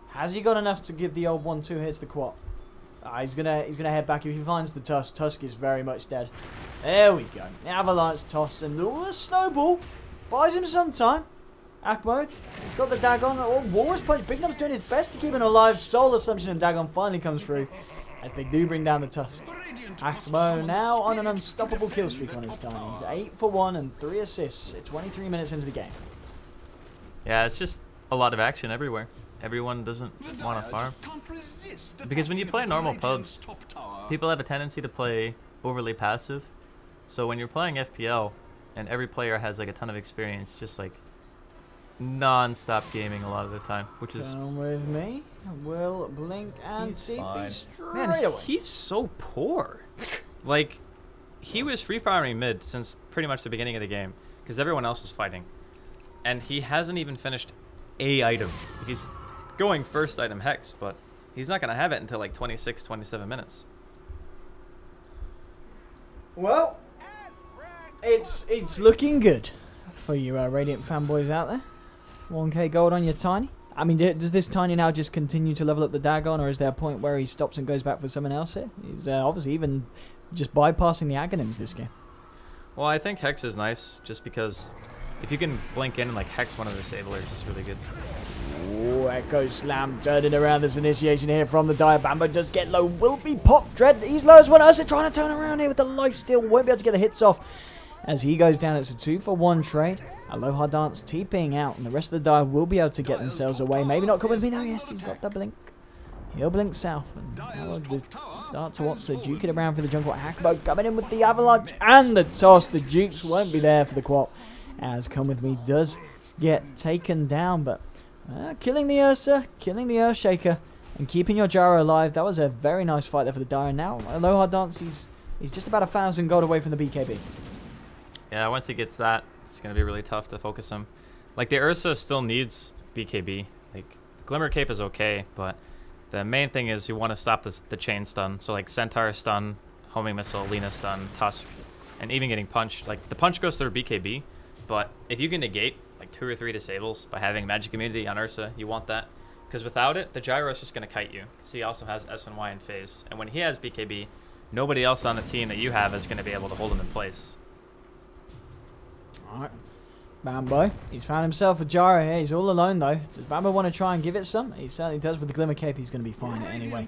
Has he got enough to give the old 1-2 here to the quad? He's gonna head back if he finds the Tusk. Tusk is very much dead. There we go. Avalanche toss and the snowball buys him some time. Akmo, he's got the Dagon. Oh, Walrus Punch. Big Nub's doing his best to keep him alive. Soul Assumption and Dagon finally comes through as they do bring down the Tusk. Akmo now on an unstoppable kill streak on his Tiny. 8 for 1 and 3 assists at 23 minutes into the game. Yeah, it's just a lot of action everywhere. Everyone doesn't want to farm. Because when you play normal pubs, people have a tendency to play overly passive. So when you're playing FPL and every player has like a ton of experience, just like non-stop gaming a lot of the time, which is ComeWithMe will blink and TP straight man, away. he's so poor. Like he was free farming mid since pretty much the beginning of the game because everyone else was fighting, and he hasn't even finished a item. He's going first item Hex, but he's not going to have it until like 26, 27 minutes. Well, it's looking good for you Radiant fanboys out there. 1k gold on your Tiny. I mean, does this Tiny now just continue to level up the Dagon, or is there a point where he stops and goes back for someone else here? He's obviously even just bypassing the Aghanims this game. Well, I think Hex is nice just because if you can blink in and like Hex one of the Sablers, it's really good. Ooh, Echo Slam turning around this initiation here from the Dire. Bambo does get low, will be popped. Dread, he's low as well. Ursa trying to turn around here with the life steal. Won't be able to get the hits off as he goes down. It's a 2 for 1 trade. Aloha Dance TPing out, and the rest of the Dire will be able to get themselves away. Maybe not ComeWithMe now. Yes, he's got the blink. He'll blink south, and now they start to want to duke it around for the jungle. AkMo coming in with the avalanche and the toss. The dukes won't be there for the quap, as ComeWithMe does get taken down, but killing the Ursa, killing the Earthshaker, and keeping your Gyro alive. That was a very nice fight there for the Dire. Now, Aloha Dance, he's just about 1,000 gold away from the BKB. Yeah, once he gets that, it's going to be really tough to focus him. Like, the Ursa still needs BKB. Like, Glimmer Cape is okay, but the main thing is you want to stop the chain stun. So, like, Centaur stun, Homing Missile, Lina stun, Tusk, and even getting punched. Like, the punch goes through BKB, but if you can negate, like, 2 or 3 disables by having Magic Immunity on Ursa, you want that. Because without it, the Gyro is just going to kite you. Because he also has S and Y in phase. And when he has BKB, nobody else on the team that you have is going to be able to hold him in place. Alright. Bamboe, he's found himself a Gyro here. He's all alone though. Does Bamboe want to try and give it some? He certainly does. With the Glimmer Cape, he's going to be fine anyway.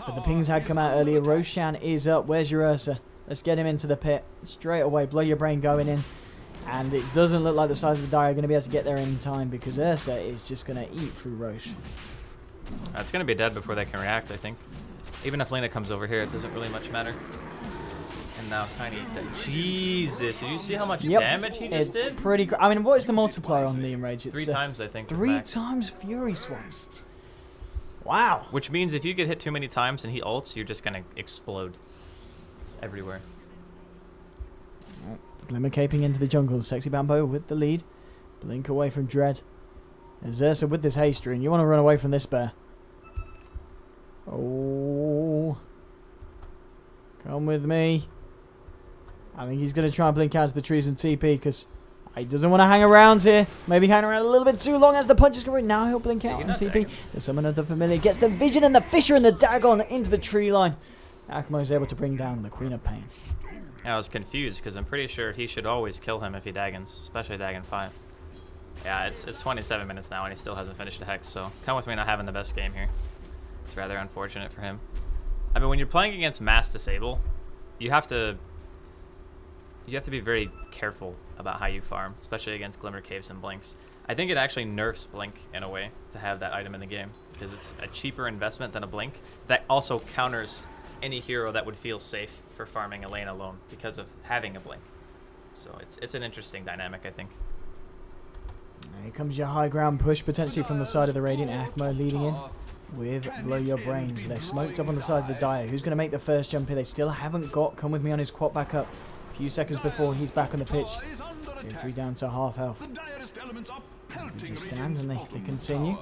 But the pings had come out earlier. Roshan is up. Where's your Ursa? Let's get him into the pit. Straight away. Blow your brain going in. And it doesn't look like the sides of the Dire are going to be able to get there in time, because Ursa is just going to eat through Roche. It's going to be dead before they can react, I think. Even if Lina comes over here, it doesn't really much matter. And now Tiny. Jesus, did you see how much damage he just did? It's pretty. I mean, what is the multiplier on the Enrage? It's 3 times, I think. 3 times Fury Swipes. Wow. Which means if you get hit too many times and he ults, you're just going to explode. It's everywhere. Glimmer caping into the jungle. SexyBamboe with the lead. Blink away from Dread. Ursa with this haste ring. You want to run away from this bear. Oh. Come with me. I think he's going to try and blink out to the trees and TP, because he doesn't want to hang around here. Maybe hang around a little bit too long as the punches go in. Now he'll blink out and TP. The Summoner of the Familiar gets the Vision and the Fisher and the Dagon into the tree line. AkMo is able to bring down the Queen of Pain. I was confused, because I'm pretty sure he should always kill him if he Dagons, especially Dagon 5. Yeah, it's 27 minutes now and he still hasn't finished a Hex, so ComeWithMe not having the best game here. It's rather unfortunate for him. I mean, when you're playing against Mass Disable, you have to be very careful about how you farm, especially against Glimmer Caves and Blinks. I think it actually nerfs Blink in a way to have that item in the game, because it's a cheaper investment than a Blink that also counters any hero that would feel safe for farming a lane alone because of having a Blink. So it's an interesting dynamic, I think. Here comes your high ground push, potentially from the side of the Radiant. AkMo leading in with Blow Your Brains. They're smoked up on the side of the Dire. Who's going to make the first jump here? They still haven't got ComeWithMe on his quad back up. A few seconds before he's back on the pitch. 2-3 down to half health. They just stand and they continue.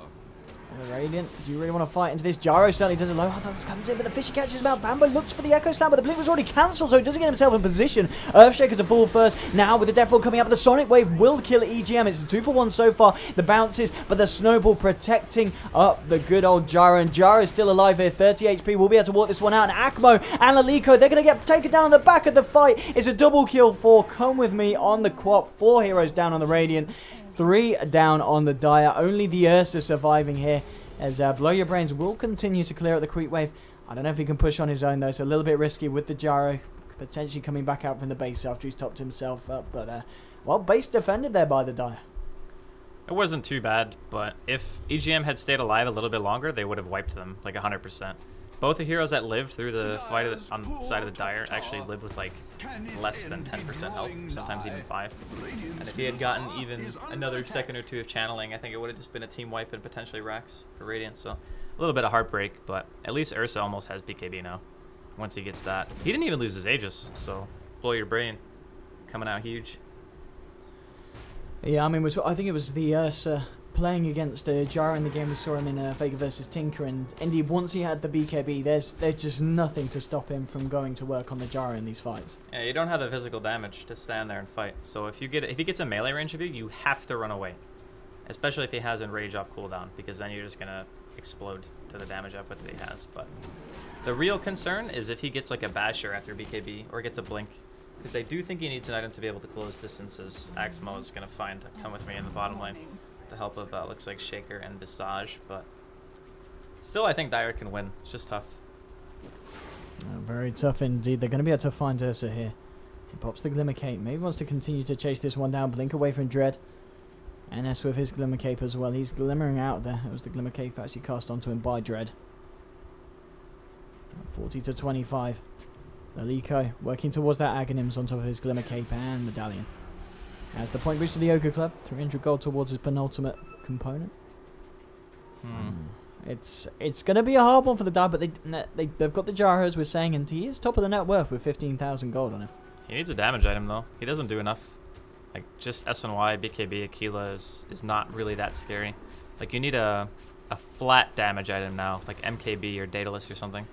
The Radiant, do you really want to fight into this? Gyro certainly does. Aloha Dance comes in, but the Fisher catches him out. Bamboe looks for the Echo Slam, but the blink was already cancelled, so he doesn't get himself in position. Earthshaker to fall first. Now with the Death Roll coming up, the Sonic Wave will kill EGM. It's a 2-for-1 so far. The bounces, but the Snowball protecting up the good old Gyro. And Gyro is still alive here. 30 HP. We'll be able to walk this one out. And AkMo and Laliko, they're going to get taken down on the back of the fight. It's a double kill for ComeWithMe on the quad. 4 heroes down on the Radiant. 3 down on the Dire. Only the Ursa surviving here, as Blow Your Brains will continue to clear out the creep wave. I don't know if he can push on his own though. It's a little bit risky with the Gyro potentially coming back out from the base after he's topped himself up. But well, base defended there by the Dire. It wasn't too bad, but if EGM had stayed alive a little bit longer, they would have wiped them like 100%. Both the heroes that lived through the fight on the side of the Dire actually lived with like less than 10% health, sometimes even 5. And if he had gotten even another second or 2 of channeling, I think it would have just been a team wipe and potentially Rax for Radiant. So a little bit of heartbreak, but at least Ursa almost has BKB now. Once he gets that, he didn't even lose his Aegis, so Blow Your Brain coming out huge. Yeah, I mean, I think it was the Ursa playing against Gyro in the game. We saw him in Vega versus Tinker, and indeed once he had the BKB, there's just nothing to stop him from going to work on the Gyro in these fights. Yeah, you don't have the physical damage to stand there and fight. So if he gets a melee range of you, you have to run away, especially if he has Enrage off cooldown, because then you're just gonna explode to the damage output that he has. But the real concern is if he gets like a Basher after BKB or gets a Blink, because I do think he needs an item to be able to close distances. AkMo is gonna find ComeWithMe in the bottom lane. The help of looks like Shaker and Visage, but still I think Dire can win. It's just tough. Very tough indeed. They're going to be able to find Ursa here. He pops the Glimmer Cape. Maybe wants to continue to chase this one down. Blink away from Dread. NS with his Glimmer Cape as well. He's glimmering out there. It was the Glimmer Cape actually cast onto him by Dread. 40 to 25. Lalico working towards that Aghanims on top of his Glimmer Cape and Medallion. As the point boost to the Ogre Club, 300 gold towards his penultimate component. It's going to be a hard one for the Dad, but they've got the Gyro, as we're saying, and he is top of the net worth with 15,000 gold on him. He needs a damage item, though. He doesn't do enough. Like, just SNY, BKB, Aquila is not really that scary. Like, you need a flat damage item now, like MKB or Daedalus or something,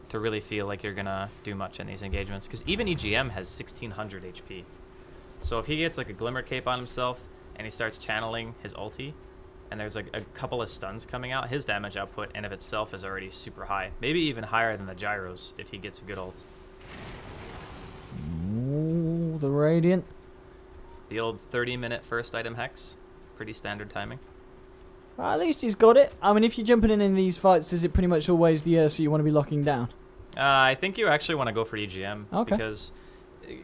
to really feel like you're going to do much in these engagements. Because even EGM has 1,600 HP. So if he gets, like, a Glimmer Cape on himself, and he starts channeling his ulti, and there's like a couple of stuns coming out, his damage output in of itself is already super high. Maybe even higher than the Gyros if he gets a good ult. Ooh, the Radiant. The old 30-minute first item hex. Pretty standard timing. Well, at least he's got it. I mean, if you're jumping in these fights, is it pretty much always the Ursa you want to be locking down? I think you actually want to go for EGM. Okay. Because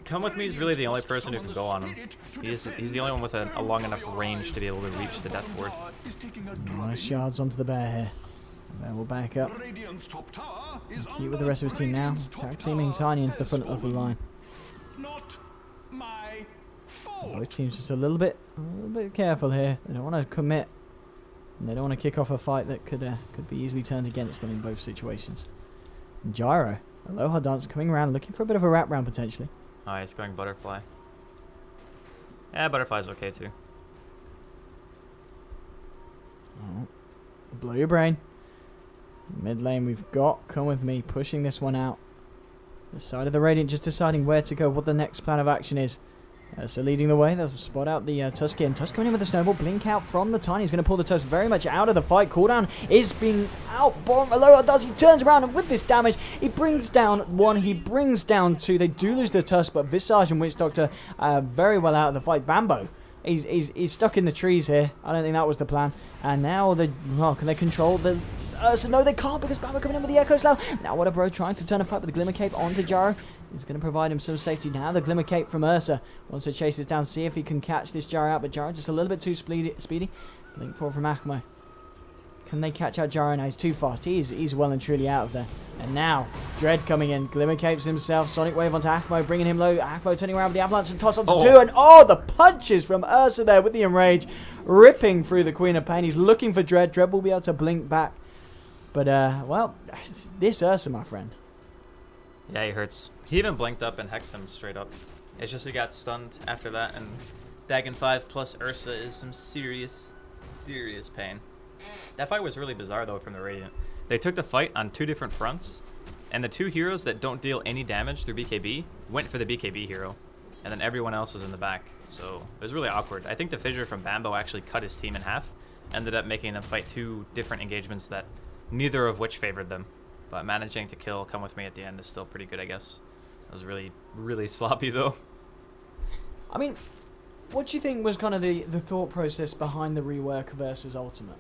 ComeWithMe is really the only person who can go on him. He's the only one with a long enough range to be able to reach the Death Ward. Nice shards onto the bear here. Bear will back up. Keep with the rest of his team now. Tag teaming Tiny into the front of the line. Both teams just a little bit careful here. They don't want to commit. And they don't want to kick off a fight that could be easily turned against them in both situations. And Gyro, Aloha Dance coming around, looking for a bit of a wrap round potentially. Oh, he's going Butterfly. Yeah, Butterfly's okay too. Oh, blow your brain. Mid lane we've got ComeWithMe pushing this one out. The side of the Radiant just deciding where to go, what the next plan of action is. So leading the way, they'll spot out the Tusk in. Tusk coming in with the snowball, blink out from the Tiny. He's going to pull the Tusk very much out of the fight. Cooldown is being outborn. Aloha does, he turns around, and with this damage, he brings down one, he brings down two. They do lose the Tusk, but Visage and Witch Doctor very well out of the fight. Bamboe, he's stuck in the trees here. I don't think that was the plan. And now can they control the... so no, they can't, because Bamboe coming in with the Echo Slow. Now what a bro trying to turn a fight with the Glimmer Cape onto Gyro. He's going to provide him some safety now. The Glimmer Cape from Ursa wants to chase this down, see if he can catch this Gyro out, but Gyro just a little bit too speedy. Link forward from Akmo. Can they catch out Gyro now? He's too fast. He's well and truly out of there. And now, Dread coming in. Glimmer Capes himself. Sonic Wave onto Akmo, bringing him low. Akmo turning around with the Avalanche and toss onto two. And the punches from Ursa there with the Enrage. Ripping through the Queen of Pain. He's looking for Dread. Dread will be able to blink back. But, well, this Ursa, my friend. Yeah, he hurts. He even blinked up and hexed him straight up. It's just he got stunned after that, and Dagon 5 plus Ursa is some serious pain. That fight was really bizarre, though, from the Radiant. They took the fight on two different fronts, and the two heroes that don't deal any damage through BKB went for the BKB hero, and then everyone else was in the back. So it was really awkward. I think the fissure from Bamboe actually cut his team in half, ended up making them fight two different engagements that neither of which favored them. But managing to kill ComeWithMe at the end is still pretty good, I guess. It was really sloppy, though. I mean, what do you think was kind of the thought process behind the rework of Ursa's ultimate?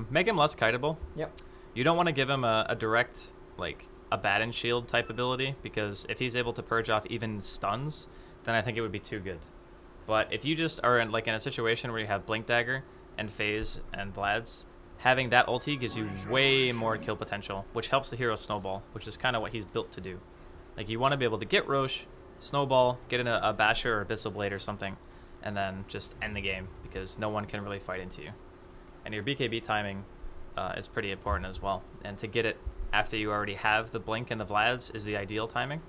Make him less kiteable. Yep. You don't want to give him a direct, like, a Baton Shield type ability, because if he's able to purge off even stuns, then I think it would be too good. But if you just are in a situation where you have Blink Dagger and Phase and Blads, having that ulti gives you way more kill potential, which helps the hero snowball, which is kind of what he's built to do. Like, you want to be able to get Roche, snowball, get in a Basher or Abyssal Blade or something, and then just end the game, because no one can really fight into you. And your BKB timing is pretty important as well. And to get it after you already have the Blink and the Vlads is the ideal timing.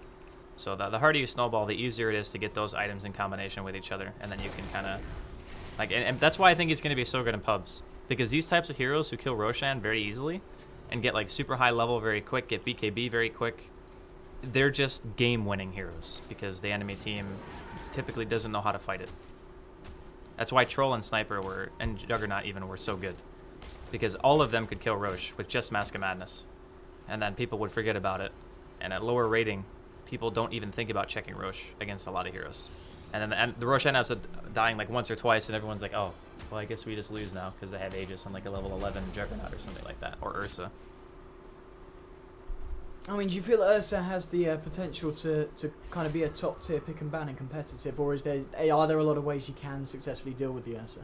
So the harder you snowball, the easier it is to get those items in combination with each other, and then you can kind of... and that's why I think he's going to be so good in pubs. Because these types of heroes who kill Roshan very easily and get like super high level very quick, get BKB very quick, they're just game-winning heroes because the enemy team typically doesn't know how to fight it. That's why Troll and Sniper and Juggernaut even were so good. Because all of them could kill Roche with just Mask of Madness. And then people would forget about it. And at lower rating, people don't even think about checking Roche against a lot of heroes. And then the Roche ends up dying like once or twice, and everyone's like, oh, well, I guess we just lose now because they have Aegis on like a level 11 Juggernaut or something like that, or Ursa. I mean, do you feel that Ursa has the potential to kind of be a top tier pick and ban and competitive, or are there a lot of ways you can successfully deal with the Ursa?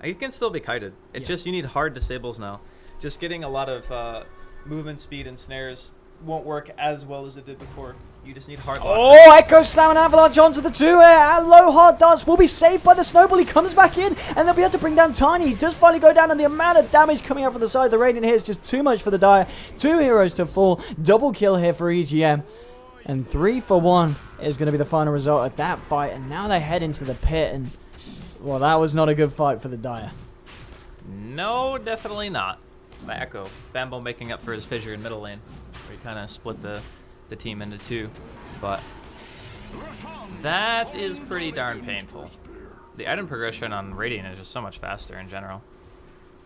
You can still be kited. It's just you need hard disables now. Just getting a lot of movement speed and snares won't work as well as it did before. You just need hard lock. Oh, Echo slamming Avalanche onto the 2 and low hard dance will be saved by the snowball. He comes back in and they'll be able to bring down Tiny. He does finally go down, and the amount of damage coming out from the side of the Radiant here is just too much for the Dire. 2 heroes to fall. Double kill here for EGM. And 3 for 1 is going to be the final result of that fight. And now they head into the pit, and well, that was not a good fight for the Dire. No, definitely not. By Echo, Bamboe making up for his fissure in middle lane, where he kind of split the team into 2, but that is pretty darn painful. The item progression on Radiant is just so much faster in general.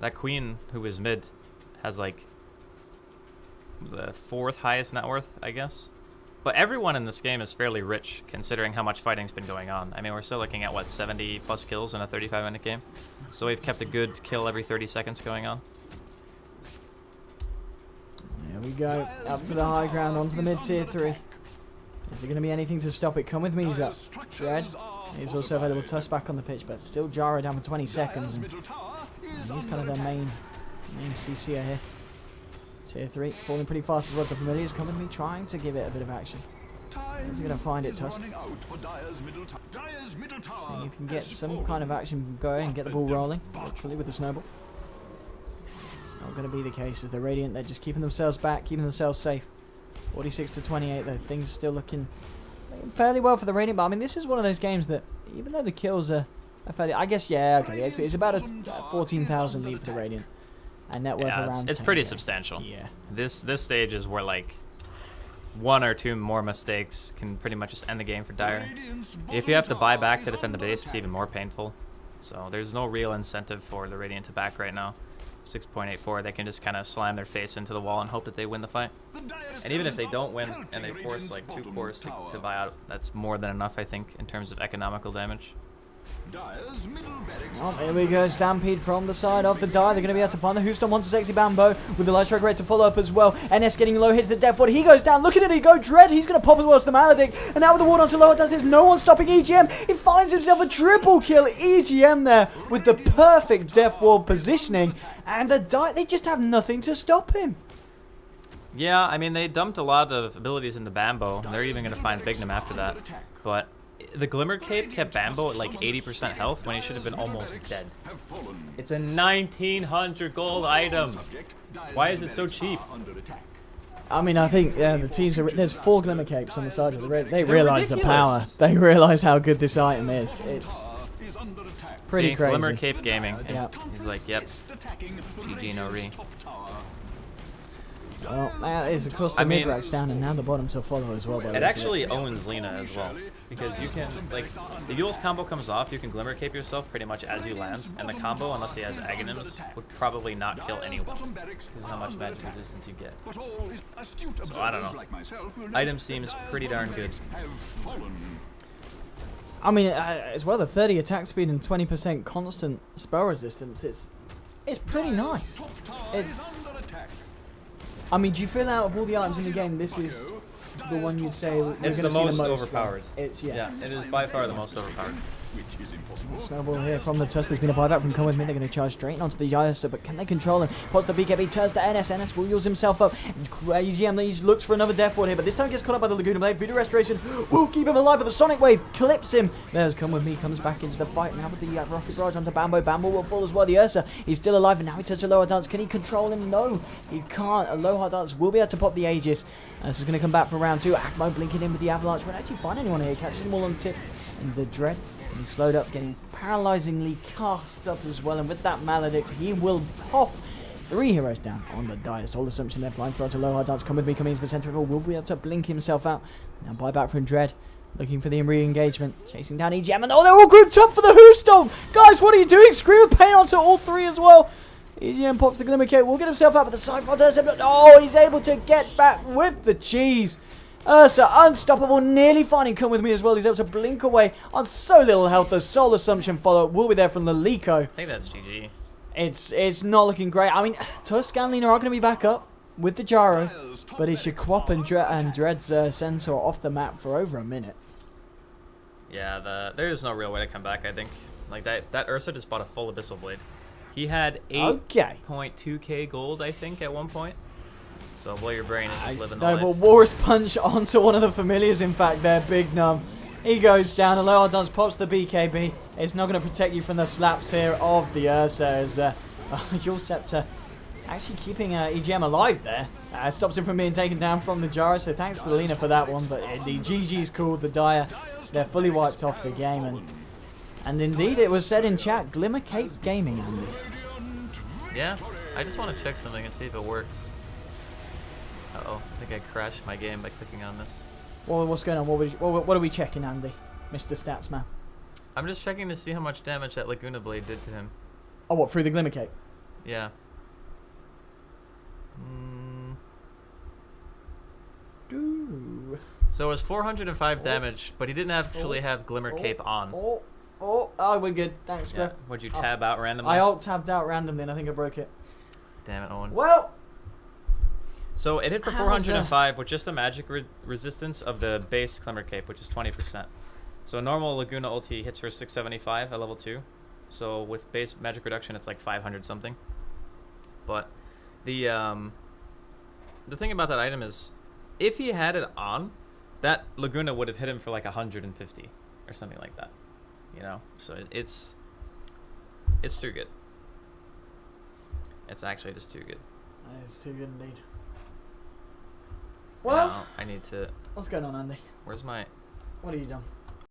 That Queen, who was mid, has like the 4th highest net worth, I guess. But everyone in this game is fairly rich, considering how much fighting's been going on. I mean, we're still looking at, what, 70 plus kills in a 35-minute game? So we've kept a good kill every 30 seconds going on. There we go, up to the high ground, onto the mid-tier 3. Is there going to be anything to stop it? ComeWithMe's up. Dread is also available. Tusk back on the pitch, but still Jaro down for 20 seconds. And he's kind of their main CC'er here. Tier 3, falling pretty fast as well. The Familiars ComeWithMe trying to give it a bit of action. Is he going to find it, Tusk? See if you can get some kind of action going and get the ball rolling, literally, with the snowball. It's not going to be the case with the Radiant. They're just keeping themselves back, keeping themselves safe. 46 to 28, though. Things are still looking fairly well for the Radiant. But I mean, this is one of those games that, even though the kills are fairly, I guess, yeah, okay, it's about a 14,000 lead for the Radiant. And net worth around it's 10K. pretty substantial. Yeah. This stage is where like 1 or 2 more mistakes can pretty much just end the game for Dire. If you have to buy back to defend the base, it's even more painful. So there's no real incentive for the Radiant to back right now. 6.84, they can just kind of slam their face into the wall and hope that they win the fight. And even if they don't win and they force like 2 cores to buy out, that's more than enough, I think, in terms of economical damage. Oh, here we go, Stampede from the side of the Dire. They're going to be able to find the Houston onto SexyBamboe with the Light Strike ready to follow up as well. NS getting low, hits the death ward. He goes down. Look at it, he go. Dread, he's going to pop as well as the Maledict. And now with the ward onto lower does there's no one stopping EGM. He finds himself a triple kill. EGM there with the perfect death ward positioning. And the Dire, they just have nothing to stop him. Yeah, I mean, they dumped a lot of abilities into Bamboe. They're even going to find Bignum after that. But the Glimmer Cape kept Bamboe at like 80% health when he should have been almost dead. It's a 1900 gold item. Why is it so cheap? I mean, I think the teams are. There's 4 Glimmer Capes on the side of the red. They realise the power. They realise how good this item is. It's pretty crazy. Glimmer Cape Gaming. Yep. He's like, yep. GG no re. Well, that is of course the mid racks down, and now the bottoms will follow as well. It actually owns Lena as well, because you can, like, the Yule's combo comes off, you can Glimmer Cape yourself pretty much as you land, and the combo, unless he has Aghanims, would probably not kill anyone, because of how much magic resistance you get. So I don't know. Item seems pretty darn good. I mean, as well, the 30 attack speed and 20% constant spell resistance, it's pretty nice. I mean, do you feel out of all the items in the game, this is the one you'd say it's the most overpowered? It's yeah, it is by far the most overpowered. Snowball here from the Tusk. There's been a buyback from ComeWithMe. They're going to charge straight onto the Yasa, but can they control him? Pots the BKB, turns to NS. NS will use himself up. EGM he looks for another death ward here, but this time gets caught up by the Laguna Blade. Voodoo Restoration will keep him alive, but the Sonic Wave clips him. There's ComeWithMe, comes back into the fight now with the Rocket Barrage onto Bamboe. Bamboe will fall as well. The Ursa, he's still alive, and now he turns to Aloha Dance. Can he control him? No, he can't. Aloha Dance will be able to pop the Aegis. This is going to come back for round 2. Akmo blinking in with the Avalanche. Won't actually find anyone here. Catching them all on the tip. And Dread getting slowed up, getting paralyzingly cast up as well. And with that Maledict, he will pop 3 heroes down on the Dire. All assumption they're flying front to Aloha Dance. ComeWithMe coming into the center of all. Will be able to blink himself out. Now buyback from Dread. Looking for the re-engagement. Chasing down EGM. And oh, they're all grouped up for the Hoostomp! Guys, what are you doing? Scream of Pain onto all 3 as well. EGM pops the Glimmer Cape, will get himself out, but the Cypher does him. Oh, he's able to get back with the cheese. Ursa, unstoppable, nearly finding ComeWithMe as well. He's able to blink away on so little health. The Soul Assumption follow-up will be there from the Lico. I think that's GG. It's not looking great. I mean, Tusk and Lena are going to be back up with the Jaro, but it's your Quap and Dread's Centaur off the map for over a minute. Yeah, there is no real way to come back, I think. Like, that Ursa just bought a full Abyssal Blade. He had 8.2k gold, I think, at one point. So Blow Your Brain is just Nice. living the Noble life. Walrus punch onto one of the familiars, in fact, there, Big Num. He goes down, and Loyal does pops the BKB. It's not going to protect you from the slaps here of the Ursa, as Dual Scepter actually keeping EGM alive there. Stops him from being taken down from the Jara, so thanks to Lena for that one. But the GG's called, the Dire, they're fully wiped off the game. And indeed, it was said in chat, Glimmer Cape Gaming, Andy. Yeah, I just want to check something and see if it works. Uh-oh, I think I crashed my game by clicking on this. Well, what's going on? What are we checking, Andy? Mr. Statsman. I'm just checking to see how much damage that Laguna Blade did to him. Oh, what, through the Glimmer Cape? Yeah. So it was 405 damage, but he didn't actually have Glimmer Cape on. Oh, we're good. Thanks, Yeah. Griff. Would you tab out randomly? I alt-tabbed out randomly, and I think I broke it. Damn it, Owen. Well, So it hit for How's 405 with just the magic resistance of the base Glimmer Cape, which is 20%. So a normal Laguna ulti hits for 675 at level 2. So with base magic reduction, it's like 500 something. But the thing about that item is, if he had it on, that Laguna would have hit him for like 150 or something like that. You know, so it's too good. It's actually just too good. it's too good indeed. Well, Now I need to. what's going on, Andy? Where's my? What have you done?